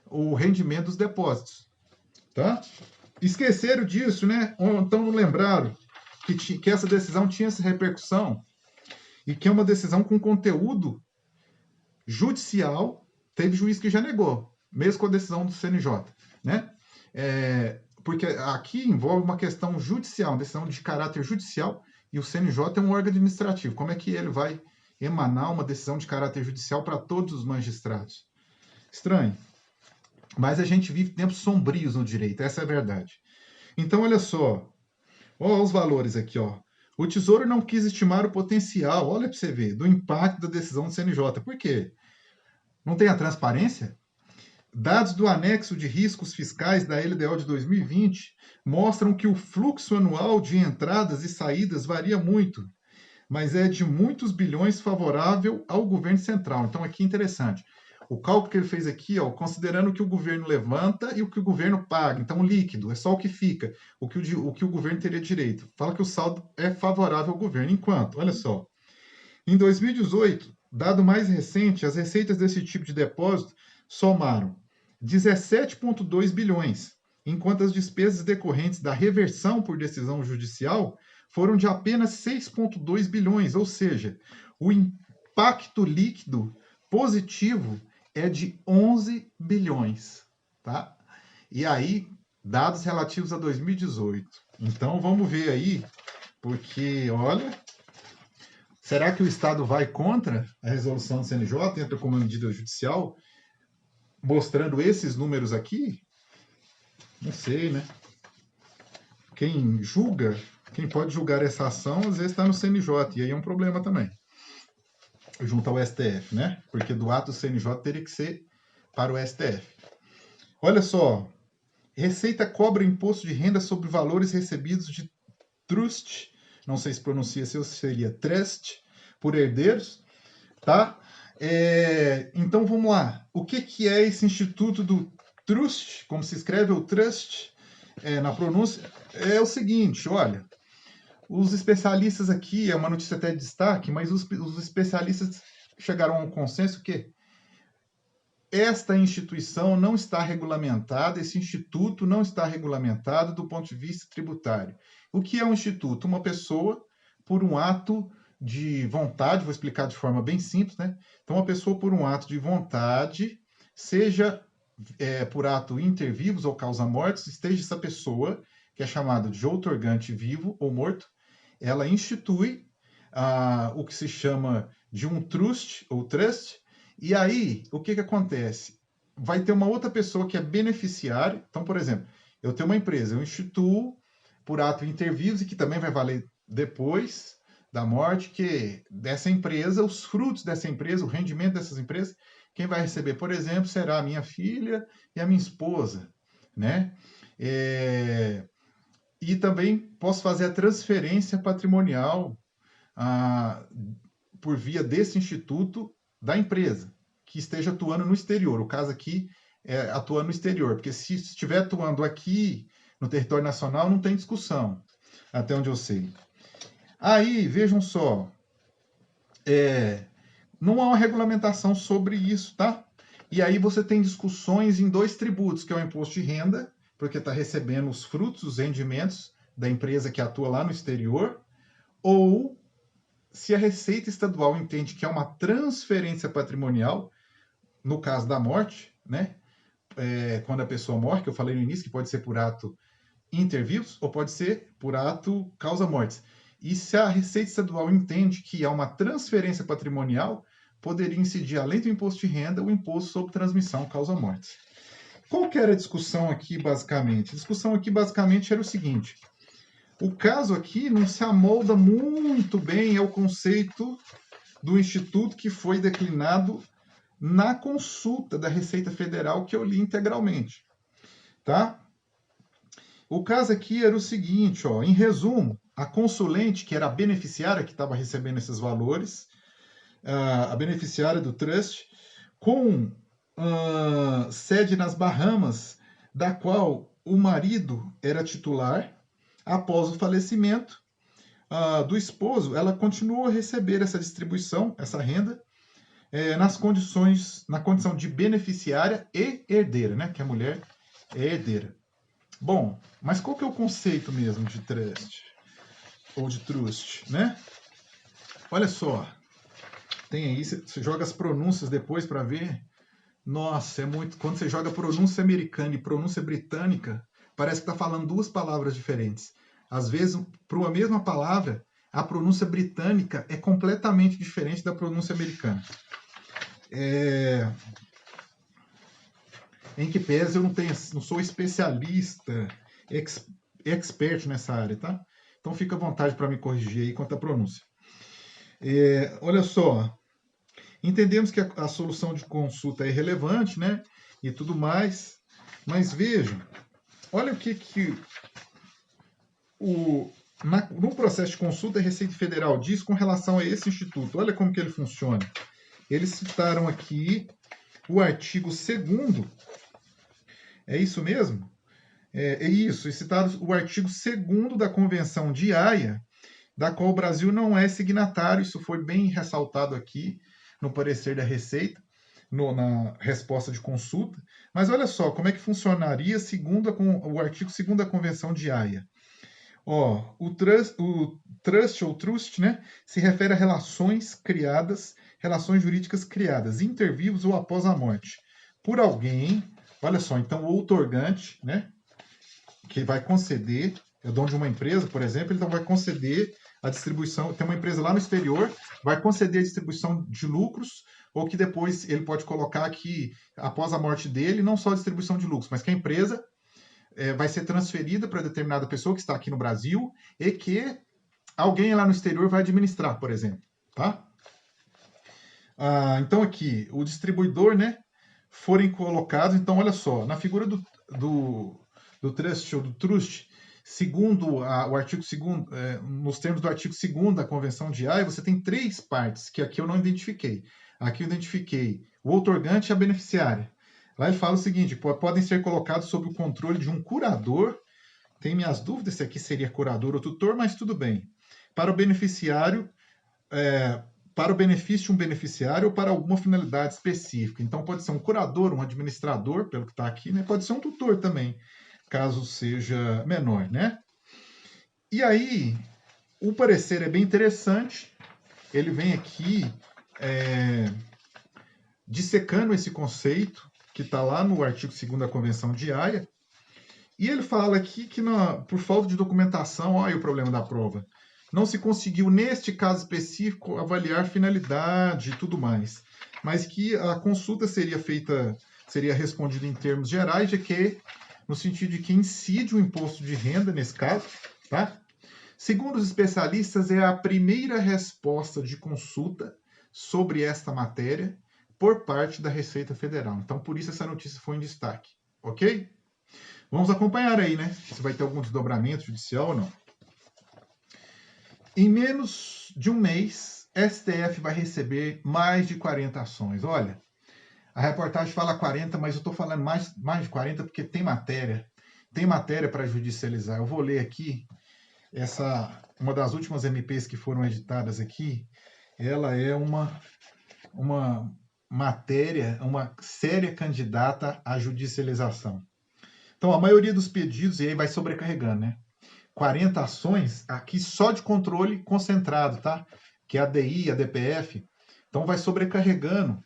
o rendimento dos depósitos, tá? Esqueceram disso, né? Ou então não lembraram que essa decisão tinha essa repercussão e que é uma decisão com conteúdo judicial. Teve juiz que já negou, mesmo com a decisão do CNJ, né? Porque aqui envolve uma questão judicial, uma decisão de caráter judicial, e o CNJ é um órgão administrativo. Como é que ele vai emanar uma decisão de caráter judicial para todos os magistrados? Estranho. Mas a gente vive tempos sombrios no direito, essa é a verdade. Então, olha só, ó, os valores aqui, ó. O Tesouro não quis estimar o potencial, olha para você ver, do impacto da decisão do CNJ. Por quê? Não tem a transparência? Dados do anexo de riscos fiscais da LDO de 2020 mostram que o fluxo anual de entradas e saídas varia muito, mas é de muitos bilhões favorável ao governo central. Então, aqui é interessante. O cálculo que ele fez aqui, ó, considerando o que o governo levanta e o que o governo paga. Então, líquido, é só o que fica, o que o governo teria direito. Fala que o saldo é favorável ao governo. Enquanto, olha só, em 2018, dado mais recente, as receitas desse tipo de depósito somaram 17,2 bilhões, enquanto as despesas decorrentes da reversão por decisão judicial foram de apenas 6,2 bilhões, ou seja, o impacto líquido positivo é de 11 bilhões, tá? E aí, dados relativos a 2018. Então, vamos ver aí, porque, olha, será que o Estado vai contra a resolução do CNJ, entra como medida judicial, mostrando esses números aqui? Não sei, né? Quem julga, quem pode julgar essa ação, às vezes está no CNJ, e aí é um problema também, junto ao STF, né? Porque do ato do CNJ teria que ser para o STF. Olha só, Receita cobra imposto de renda sobre valores recebidos de trust, não sei se pronuncia, se seria trust, por herdeiros, tá? Então vamos lá. O que é esse instituto do trust? Como se escreve o trust na pronúncia? É o seguinte, olha, os especialistas aqui, é uma notícia até de destaque, mas os especialistas chegaram a um consenso que esta instituição não está regulamentada, esse instituto não está regulamentado do ponto de vista tributário. O que é um instituto? Uma pessoa, por um ato de vontade, vou explicar de forma bem simples, né? Então, uma pessoa, por um ato de vontade, seja por ato inter vivos ou causa mortis, esteja essa pessoa, que é chamada de outorgante vivo ou morto, ela institui o que se chama de um trust ou trust. E aí, o que acontece? Vai ter uma outra pessoa que é beneficiária. Então, por exemplo, eu tenho uma empresa, eu instituo por ato inter vivos e que também vai valer depois da morte, que dessa empresa, os frutos dessa empresa, o rendimento dessas empresas, quem vai receber, por exemplo, será a minha filha e a minha esposa, né? E também posso fazer a transferência patrimonial por via desse instituto da empresa que esteja atuando no exterior. O caso aqui é atuando no exterior, porque se estiver atuando aqui no território nacional, não tem discussão, até onde eu sei. Aí, vejam só, não há uma regulamentação sobre isso, tá? E aí você tem discussões em dois tributos, que é o imposto de renda, porque está recebendo os frutos, os rendimentos da empresa que atua lá no exterior, ou se a Receita Estadual entende que é uma transferência patrimonial, no caso da morte, né? Quando a pessoa morre, que eu falei no início, que pode ser por ato inter vivos ou pode ser por ato causa mortis. E se a Receita Estadual entende que há uma transferência patrimonial, poderia incidir, além do imposto de renda, o imposto sobre transmissão causa mortis. Qual que era a discussão aqui, basicamente? A discussão aqui, basicamente, era o seguinte. O caso aqui não se amolda muito bem ao conceito do Instituto que foi declinado na consulta da Receita Federal que eu li integralmente, tá? O caso aqui era o seguinte, ó, em resumo, a consulente, que era a beneficiária que estava recebendo esses valores, a beneficiária do trust, com sede nas Bahamas, da qual o marido era titular, após o falecimento do esposo, ela continuou a receber essa distribuição, essa renda, na condição de beneficiária e herdeira, né? Que a mulher é herdeira. Bom, mas qual que é o conceito mesmo de trust ou de trust, né? Olha só, tem aí, você joga as pronúncias depois para ver. Nossa, é muito. Quando você joga pronúncia americana e pronúncia britânica, parece que está falando duas palavras diferentes. Às vezes, para uma mesma palavra, a pronúncia britânica é completamente diferente da pronúncia americana. Em que pese eu não sou especialista, expert nessa área, tá? Então fica à vontade para me corrigir aí quanto à pronúncia. Olha só, entendemos que a solução de consulta é relevante, né? E tudo mais, mas vejam, olha o que no processo de consulta a Receita Federal diz com relação a esse instituto. Olha como que ele funciona. Eles citaram aqui o artigo 2º, é isso mesmo? É isso, citaram o artigo 2º da Convenção de Haia, da qual o Brasil não é signatário, isso foi bem ressaltado aqui no parecer da Receita, na resposta de consulta. Mas olha só como é que funcionaria segundo o artigo 2º da Convenção de Haia. O trust ou trust, né, se refere a relações jurídicas criadas, intervivos ou após a morte, por alguém. Olha só, então o outorgante, né, que vai conceder, é o dono de uma empresa, por exemplo, então vai conceder a distribuição, tem uma empresa lá no exterior, vai conceder a distribuição de lucros, ou que depois ele pode colocar que, após a morte dele, não só a distribuição de lucros, mas que a empresa vai ser transferida para determinada pessoa que está aqui no Brasil e que alguém lá no exterior vai administrar, por exemplo. Tá? Então aqui, o distribuidor, né, forem colocados, então olha só, na figura do trust ou do trust, segundo o artigo 2º, nos termos do artigo 2º da Convenção de Haia, você tem 3 partes, que aqui eu não identifiquei. Aqui eu identifiquei o outorgante e a beneficiária. Lá ele fala o seguinte, podem ser colocados sob o controle de um curador. Tem minhas dúvidas se aqui seria curador ou tutor, mas tudo bem. Para o beneficiário, para o benefício de um beneficiário ou para alguma finalidade específica. Então pode ser um curador, um administrador, pelo que está aqui, né? Pode ser um tutor também, caso seja menor, né? E aí, o parecer é bem interessante. Ele vem aqui dissecando esse conceito, que está lá no artigo 2º da Convenção de Haia, e ele fala aqui que por falta de documentação, olha o problema da prova, não se conseguiu, neste caso específico, avaliar finalidade e tudo mais, mas que a consulta seria respondida em termos gerais, no sentido de que incide o imposto de renda, nesse caso, tá? Segundo os especialistas, é a primeira resposta de consulta sobre esta matéria por parte da Receita Federal. Então, por isso essa notícia foi em destaque, ok? Vamos acompanhar aí, né? Se vai ter algum desdobramento judicial ou não. Em menos de um mês, STF vai receber mais de 40 ações. Olha, a reportagem fala 40, mas eu estou falando mais de 40 porque tem matéria. Tem matéria para judicializar. Eu vou ler aqui uma das últimas MPs que foram editadas aqui. Ela é uma matéria, uma séria candidata à judicialização. Então, a maioria dos pedidos, e aí vai sobrecarregando, né? 40 ações aqui só de controle concentrado, tá? Que é a DI, a DPF. Então, vai sobrecarregando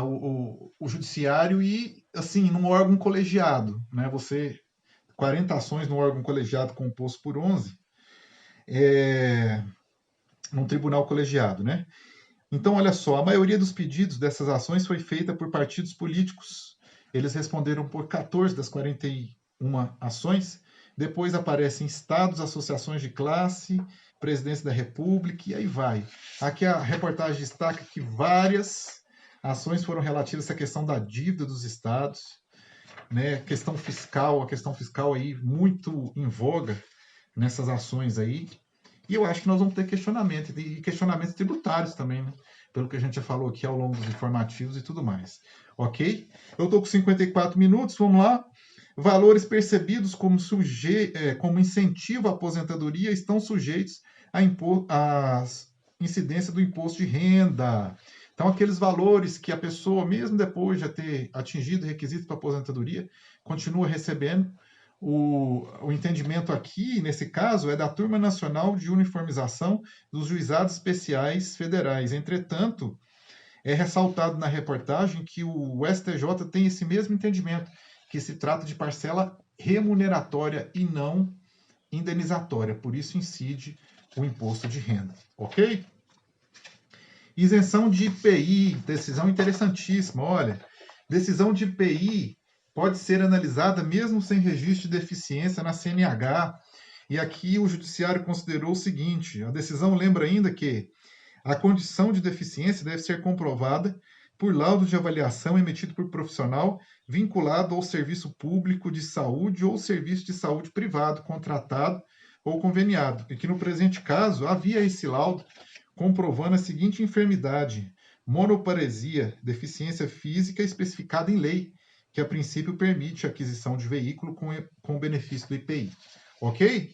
o judiciário e, assim, num órgão colegiado, né? 40 ações no órgão colegiado composto por 11, num tribunal colegiado, né? Então, olha só, a maioria dos pedidos dessas ações foi feita por partidos políticos. Eles responderam por 14 das 41 ações. Depois aparecem estados, associações de classe, presidência da República, e aí vai. Aqui a reportagem destaca que várias ações foram relativas a essa questão da dívida dos estados, né? A questão fiscal aí muito em voga nessas ações aí. E eu acho que nós vamos ter questionamento, e questionamentos tributários também, né? Pelo que a gente já falou aqui ao longo dos informativos e tudo mais. Ok? Eu estou com 54 minutos, vamos lá. Valores percebidos como incentivo à aposentadoria estão sujeitos à incidência do imposto de renda. Então, aqueles valores que a pessoa, mesmo depois de ter atingido o requisito para aposentadoria, continua recebendo. O entendimento aqui, nesse caso, é da Turma Nacional de Uniformização dos Juizados Especiais Federais. Entretanto, é ressaltado na reportagem que o STJ tem esse mesmo entendimento, que se trata de parcela remuneratória e não indenizatória, por isso incide o imposto de renda, ok? Isenção de IPI, decisão interessantíssima, olha, decisão de IPI pode ser analisada mesmo sem registro de deficiência na CNH, e aqui o judiciário considerou o seguinte, a decisão lembra ainda que a condição de deficiência deve ser comprovada por laudo de avaliação emitido por profissional vinculado ao serviço público de saúde ou serviço de saúde privado, contratado ou conveniado. E que no presente caso havia esse laudo comprovando a seguinte enfermidade: monoparesia, deficiência física especificada em lei, que a princípio permite a aquisição de veículo com o benefício do IPI. Ok?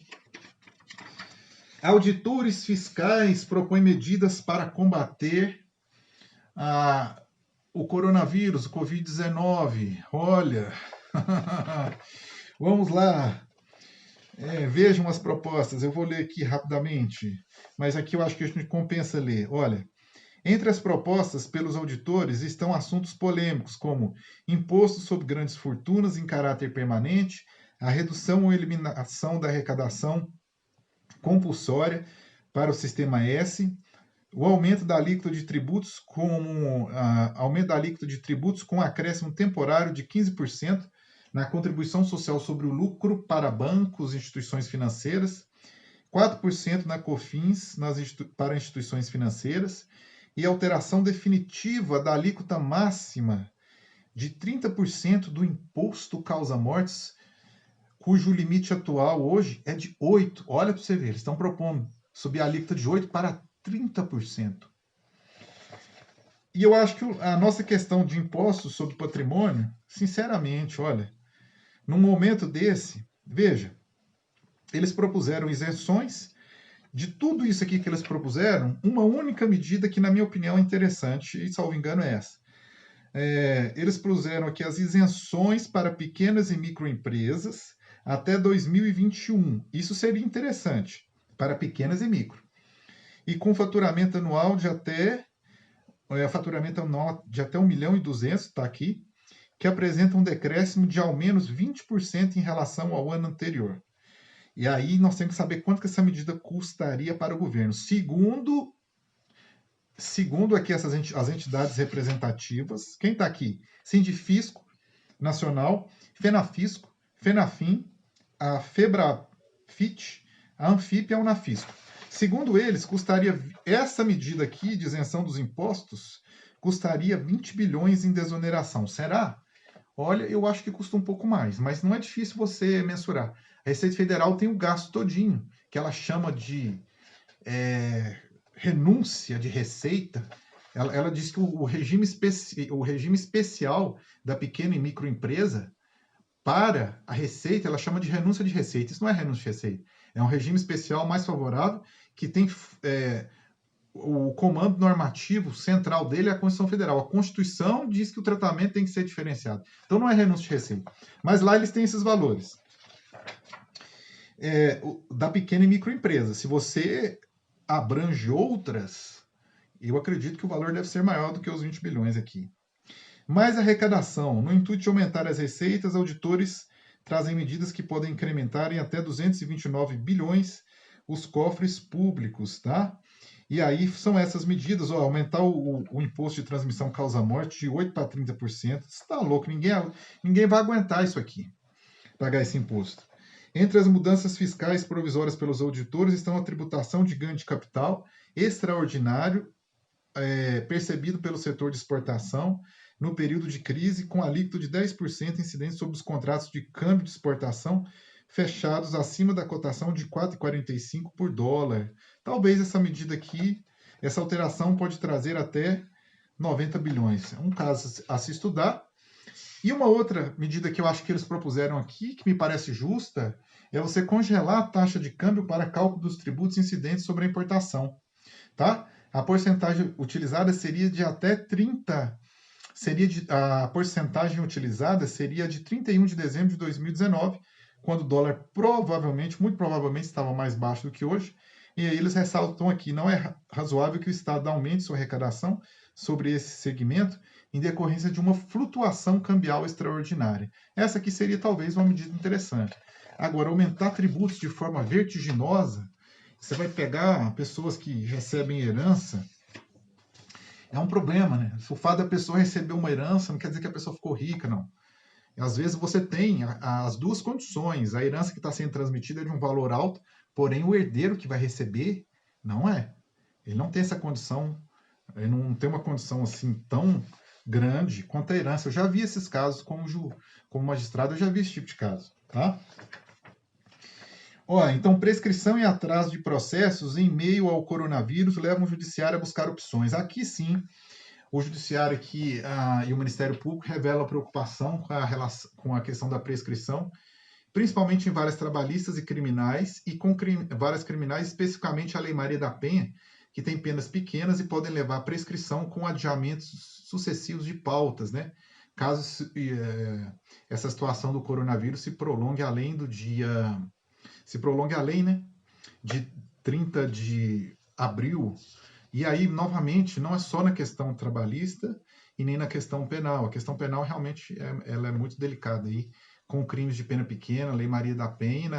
Auditores fiscais propõem medidas para combater o coronavírus, o Covid-19. Olha, vamos lá. Vejam as propostas. Eu vou ler aqui rapidamente, mas aqui eu acho que a gente compensa ler. Olha, entre as propostas pelos auditores estão assuntos polêmicos, como imposto sobre grandes fortunas em caráter permanente, a redução ou eliminação da arrecadação compulsória para o sistema S, o aumento da alíquota de tributos com acréscimo temporário de 15% na contribuição social sobre o lucro para bancos e instituições financeiras, 4% na COFINS para instituições financeiras e alteração definitiva da alíquota máxima de 30% do imposto causa-mortes, cujo limite atual hoje é de 8%. Olha para você ver, eles estão propondo subir a alíquota de 8% para 30%. E eu acho que a nossa questão de impostos sobre patrimônio, sinceramente, olha, num momento desse, veja, eles propuseram isenções. De tudo isso aqui que eles propuseram, uma única medida que, na minha opinião, é interessante, e salvo engano é essa. Eles propuseram aqui as isenções para pequenas e microempresas até 2021. Isso seria interessante para pequenas e micro. E com faturamento anual de até 1,2 milhão, está aqui, que apresenta um decréscimo de ao menos 20% em relação ao ano anterior. E aí nós temos que saber quanto que essa medida custaria para o governo. Segundo aqui as entidades representativas, quem está aqui? Sindifisco Nacional, Fenafisco, Fenafim, a Febrafit, a Anfip e a Unafisco. Segundo eles, essa medida aqui de isenção dos impostos custaria 20 bilhões em desoneração. Será? Olha, eu acho que custa um pouco mais, mas não é difícil você mensurar. A Receita Federal tem o gasto todinho, que ela chama de renúncia de receita. Ela diz que o regime especial da pequena e microempresa para a receita, ela chama de renúncia de receita. Isso não é renúncia de receita. É um regime especial mais favorável que tem o comando normativo central dele é a Constituição Federal. A Constituição diz que o tratamento tem que ser diferenciado. Então não é renúncia de receita. Mas lá eles têm esses valores. Da pequena e microempresa. Se você abrange outras, eu acredito que o valor deve ser maior do que os 20 bilhões aqui. Mais arrecadação. No intuito de aumentar as receitas, auditores trazem medidas que podem incrementar em até 229 bilhões os cofres públicos, tá? E aí são essas medidas, aumentar o imposto de transmissão causa-morte de 8% para 30%. Você está louco, ninguém vai aguentar isso aqui, pagar esse imposto. Entre as mudanças fiscais provisórias pelos auditores estão a tributação de ganho de capital extraordinário percebido pelo setor de exportação no período de crise, com alíquota de 10% incidente sobre os contratos de câmbio de exportação fechados acima da cotação de 4,45 por dólar. Talvez essa medida aqui, essa alteração pode trazer até 90 bilhões. É um caso a se estudar. E uma outra medida que eu acho que eles propuseram aqui, que me parece justa, é você congelar a taxa de câmbio para cálculo dos tributos incidentes sobre a importação. Tá? a porcentagem utilizada seria de até 30, a porcentagem utilizada seria de 31 de dezembro de 2019, quando o dólar provavelmente, muito provavelmente, estava mais baixo do que hoje. E aí eles ressaltam aqui, não é razoável que o Estado aumente sua arrecadação sobre esse segmento em decorrência de uma flutuação cambial extraordinária. Essa aqui seria talvez uma medida interessante. Agora, aumentar tributos de forma vertiginosa, você vai pegar pessoas que recebem herança, é um problema, né? O fato da pessoa receber uma herança não quer dizer que a pessoa ficou rica, não. Às vezes você tem as duas condições. A herança que está sendo transmitida é de um valor alto, porém o herdeiro que vai receber não é. Ele não tem essa condição, ele não tem uma condição assim tão grande quanto a herança. Eu já vi esses casos como magistrado, eu já vi esse tipo de caso, tá? Ó, então, prescrição e atraso de processos em meio ao coronavírus levam o judiciário a buscar opções. Aqui sim, o judiciário e o Ministério Público revelam preocupação com a questão da prescrição, principalmente em várias trabalhistas e criminais, e com várias criminais, especificamente a Lei Maria da Penha, que tem penas pequenas e podem levar à prescrição com adiamentos sucessivos de pautas, né? Caso essa situação do coronavírus se prolongue além do dia, se prolongue além, né, de 30 de abril. E aí, novamente, não é só na questão trabalhista e nem na questão penal. A questão penal realmente ela é muito delicada aí, com crimes de pena pequena, Lei Maria da Penha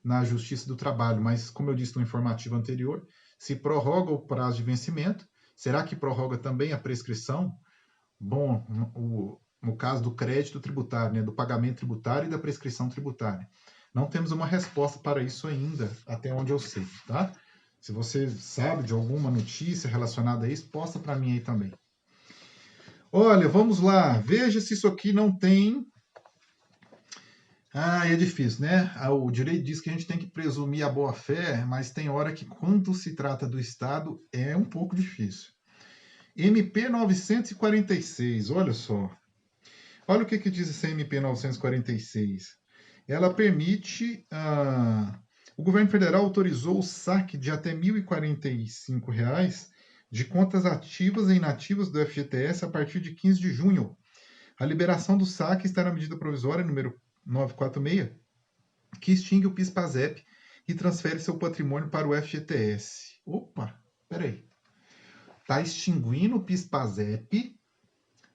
na Justiça do Trabalho. Mas, como eu disse no informativo anterior, se prorroga o prazo de vencimento, será que prorroga também a prescrição? Bom, no caso do crédito tributário, né, do pagamento tributário e da prescrição tributária. Não temos uma resposta para isso ainda, até onde eu sei, tá? Se você sabe de alguma notícia relacionada a isso, posta para mim aí também. Olha, vamos lá. Veja se isso aqui não tem. Ah, é difícil, né? O direito diz que a gente tem que presumir a boa-fé, mas tem hora que, quando se trata do Estado, é um pouco difícil. MP 946, olha só. Olha o que diz essa MP 946. Ela permite. O governo federal autorizou o saque de até R$ 1.045 de contas ativas e inativas do FGTS a partir de 15 de junho. A liberação do saque está na medida provisória número 946, que extingue o PIS/PASEP e transfere seu patrimônio para o FGTS. Opa, peraí. Está extinguindo o PIS/PASEP,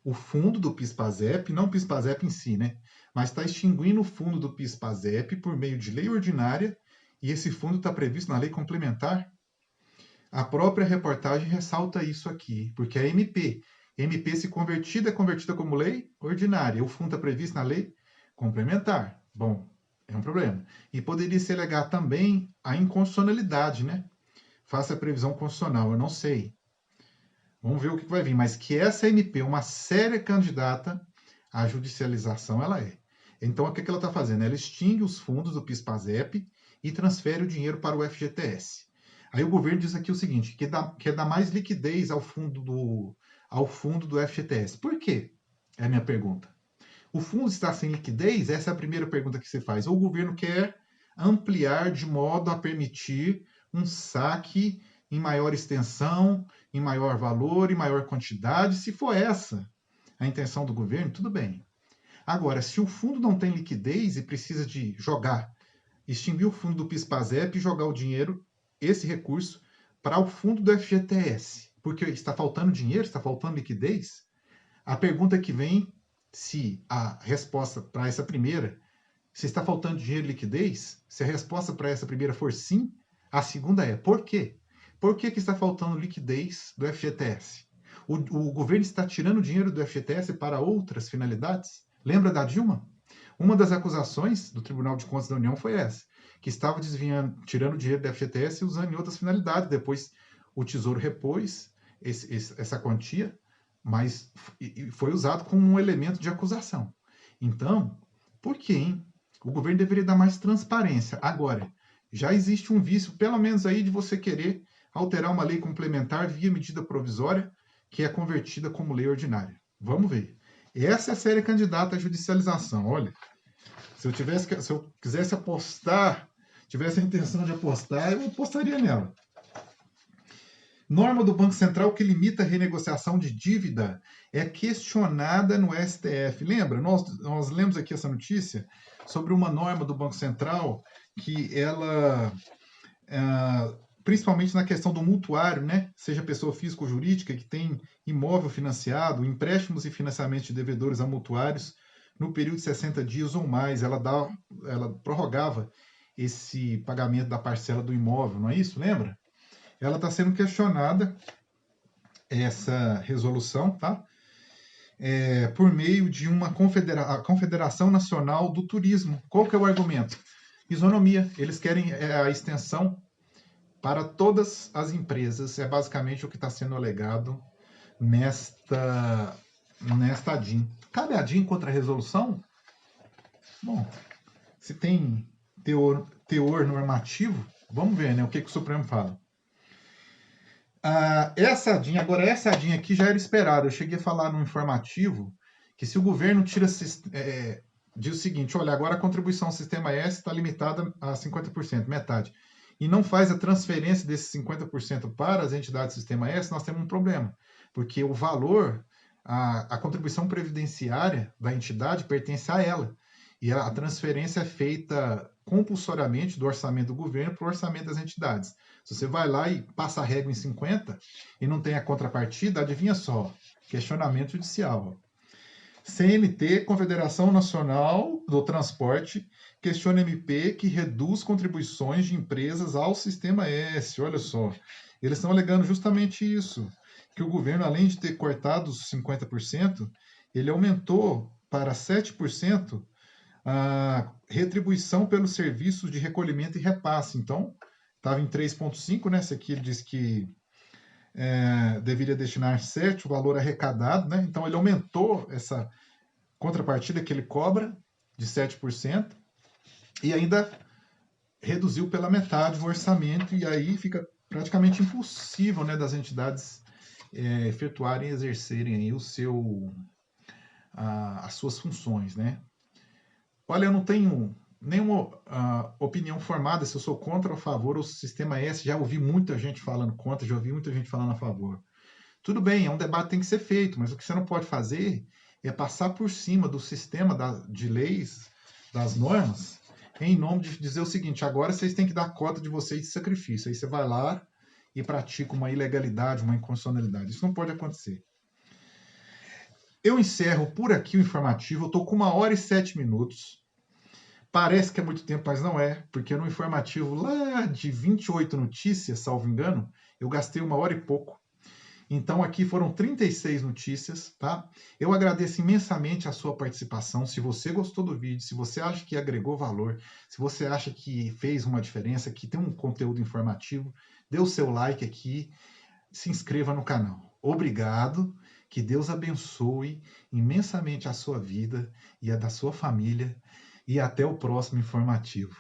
o fundo do PIS/PASEP, não o PIS/PASEP em si, né? Mas está extinguindo o fundo do PIS/PASEP por meio de lei ordinária, e esse fundo está previsto na lei complementar. A própria reportagem ressalta isso aqui, porque a MP, se convertida, é convertida como lei ordinária. O fundo está previsto na lei complementar. Bom, é um problema. E poderia se alegar também a inconstitucionalidade, né? Faça a previsão constitucional, eu não sei. Vamos ver o que vai vir. Mas que essa MP, uma séria candidata à judicialização, ela é. Então, o que ela está fazendo? Ela extingue os fundos do PIS/PASEP e transfere o dinheiro para o FGTS. Aí o governo diz aqui o seguinte, quer dar mais liquidez ao fundo do FGTS. Por quê? É a minha pergunta. O fundo está sem liquidez? Essa é a primeira pergunta que você faz. Ou o governo quer ampliar de modo a permitir um saque em maior extensão, em maior valor, em maior quantidade? Se for essa a intenção do governo, tudo bem. Agora, se o fundo não tem liquidez e precisa de extinguir o fundo do PIS/PASEP e jogar o dinheiro, esse recurso, para o fundo do FGTS, porque está faltando dinheiro, está faltando liquidez, a pergunta que vem, se a resposta para essa primeira, se está faltando dinheiro e liquidez, se a resposta para essa primeira for sim, a segunda é por quê? Por que está faltando liquidez do FGTS? O governo está tirando dinheiro do FGTS para outras finalidades? Lembra da Dilma? Uma das acusações do Tribunal de Contas da União foi essa, que estava tirando dinheiro do FGTS e usando em outras finalidades. Depois o Tesouro repôs essa quantia, mas foi usado como um elemento de acusação. Então, por que, hein? O governo deveria dar mais transparência. Agora, já existe um vício, pelo menos aí, de você querer alterar uma lei complementar via medida provisória, que é convertida como lei ordinária. Vamos ver. Essa é a séria candidata à judicialização. Olha, se eu quisesse apostar, tivesse a intenção de apostar, eu apostaria nela. Norma do Banco Central que limita a renegociação de dívida é questionada no STF. Lembra? Nós lemos aqui essa notícia sobre uma norma do Banco Central que ela, principalmente na questão do mutuário, né? Seja pessoa física ou jurídica que tem imóvel financiado, empréstimos e financiamentos de devedores a mutuários no período de 60 dias ou mais, ela prorrogava esse pagamento da parcela do imóvel, não é isso? Lembra? Ela está sendo questionada, essa resolução, tá? Por meio de uma Confederação Nacional do Turismo. Qual que é o argumento? Isonomia. Eles querem a extensão para todas as empresas. É basicamente o que está sendo alegado nesta DIN. Cabe a DIN contra a resolução? Bom, se tem teor normativo, vamos ver, né, o que o Supremo fala. Essa DIN aqui já era esperada. Eu cheguei a falar no informativo que se o governo diz o seguinte, olha, agora a contribuição ao Sistema S está limitada a 50%, metade, e não faz a transferência desses 50% para as entidades do Sistema S, nós temos um problema, porque o valor, a contribuição previdenciária da entidade pertence a ela, e a transferência é feita compulsoriamente do orçamento do governo para o orçamento das entidades. Se você vai lá e passa a régua em 50 e não tem a contrapartida, adivinha só, questionamento judicial. CNT, Confederação Nacional do Transporte, questiona MP que reduz contribuições de empresas ao Sistema S. Olha só, eles estão alegando justamente isso, que o governo, além de ter cortado os 50%, ele aumentou para 7% a retribuição pelos serviços de recolhimento e repasse. Então, estava em 3,5, né? Esse aqui ele diz que deveria destinar 7, o valor arrecadado, né? Então, ele aumentou essa contrapartida que ele cobra de 7% e ainda reduziu pela metade o orçamento, e aí fica praticamente impossível, né, das entidades efetuarem, exercerem aí as suas funções, né? Olha, eu não tenho nenhuma opinião formada se eu sou contra ou a favor do Sistema S. Já ouvi muita gente falando contra, já ouvi muita gente falando a favor. Tudo bem, é um debate que tem que ser feito, mas o que você não pode fazer é passar por cima do sistema de leis, das normas, em nome de dizer o seguinte, agora vocês têm que dar cota de vocês de sacrifício. Aí você vai lá e pratica uma ilegalidade, uma inconstitucionalidade. Isso não pode acontecer. Eu encerro por aqui o informativo. Eu estou com 1h07. Parece que é muito tempo, mas não é, porque no informativo lá de 28 notícias, salvo engano, eu gastei 1h e pouco. Então aqui foram 36 notícias, tá? Eu agradeço imensamente a sua participação. Se você gostou do vídeo, se você acha que agregou valor, se você acha que fez uma diferença, que tem um conteúdo informativo, dê o seu like aqui, se inscreva no canal. Obrigado, que Deus abençoe imensamente a sua vida e a da sua família, e até o próximo informativo.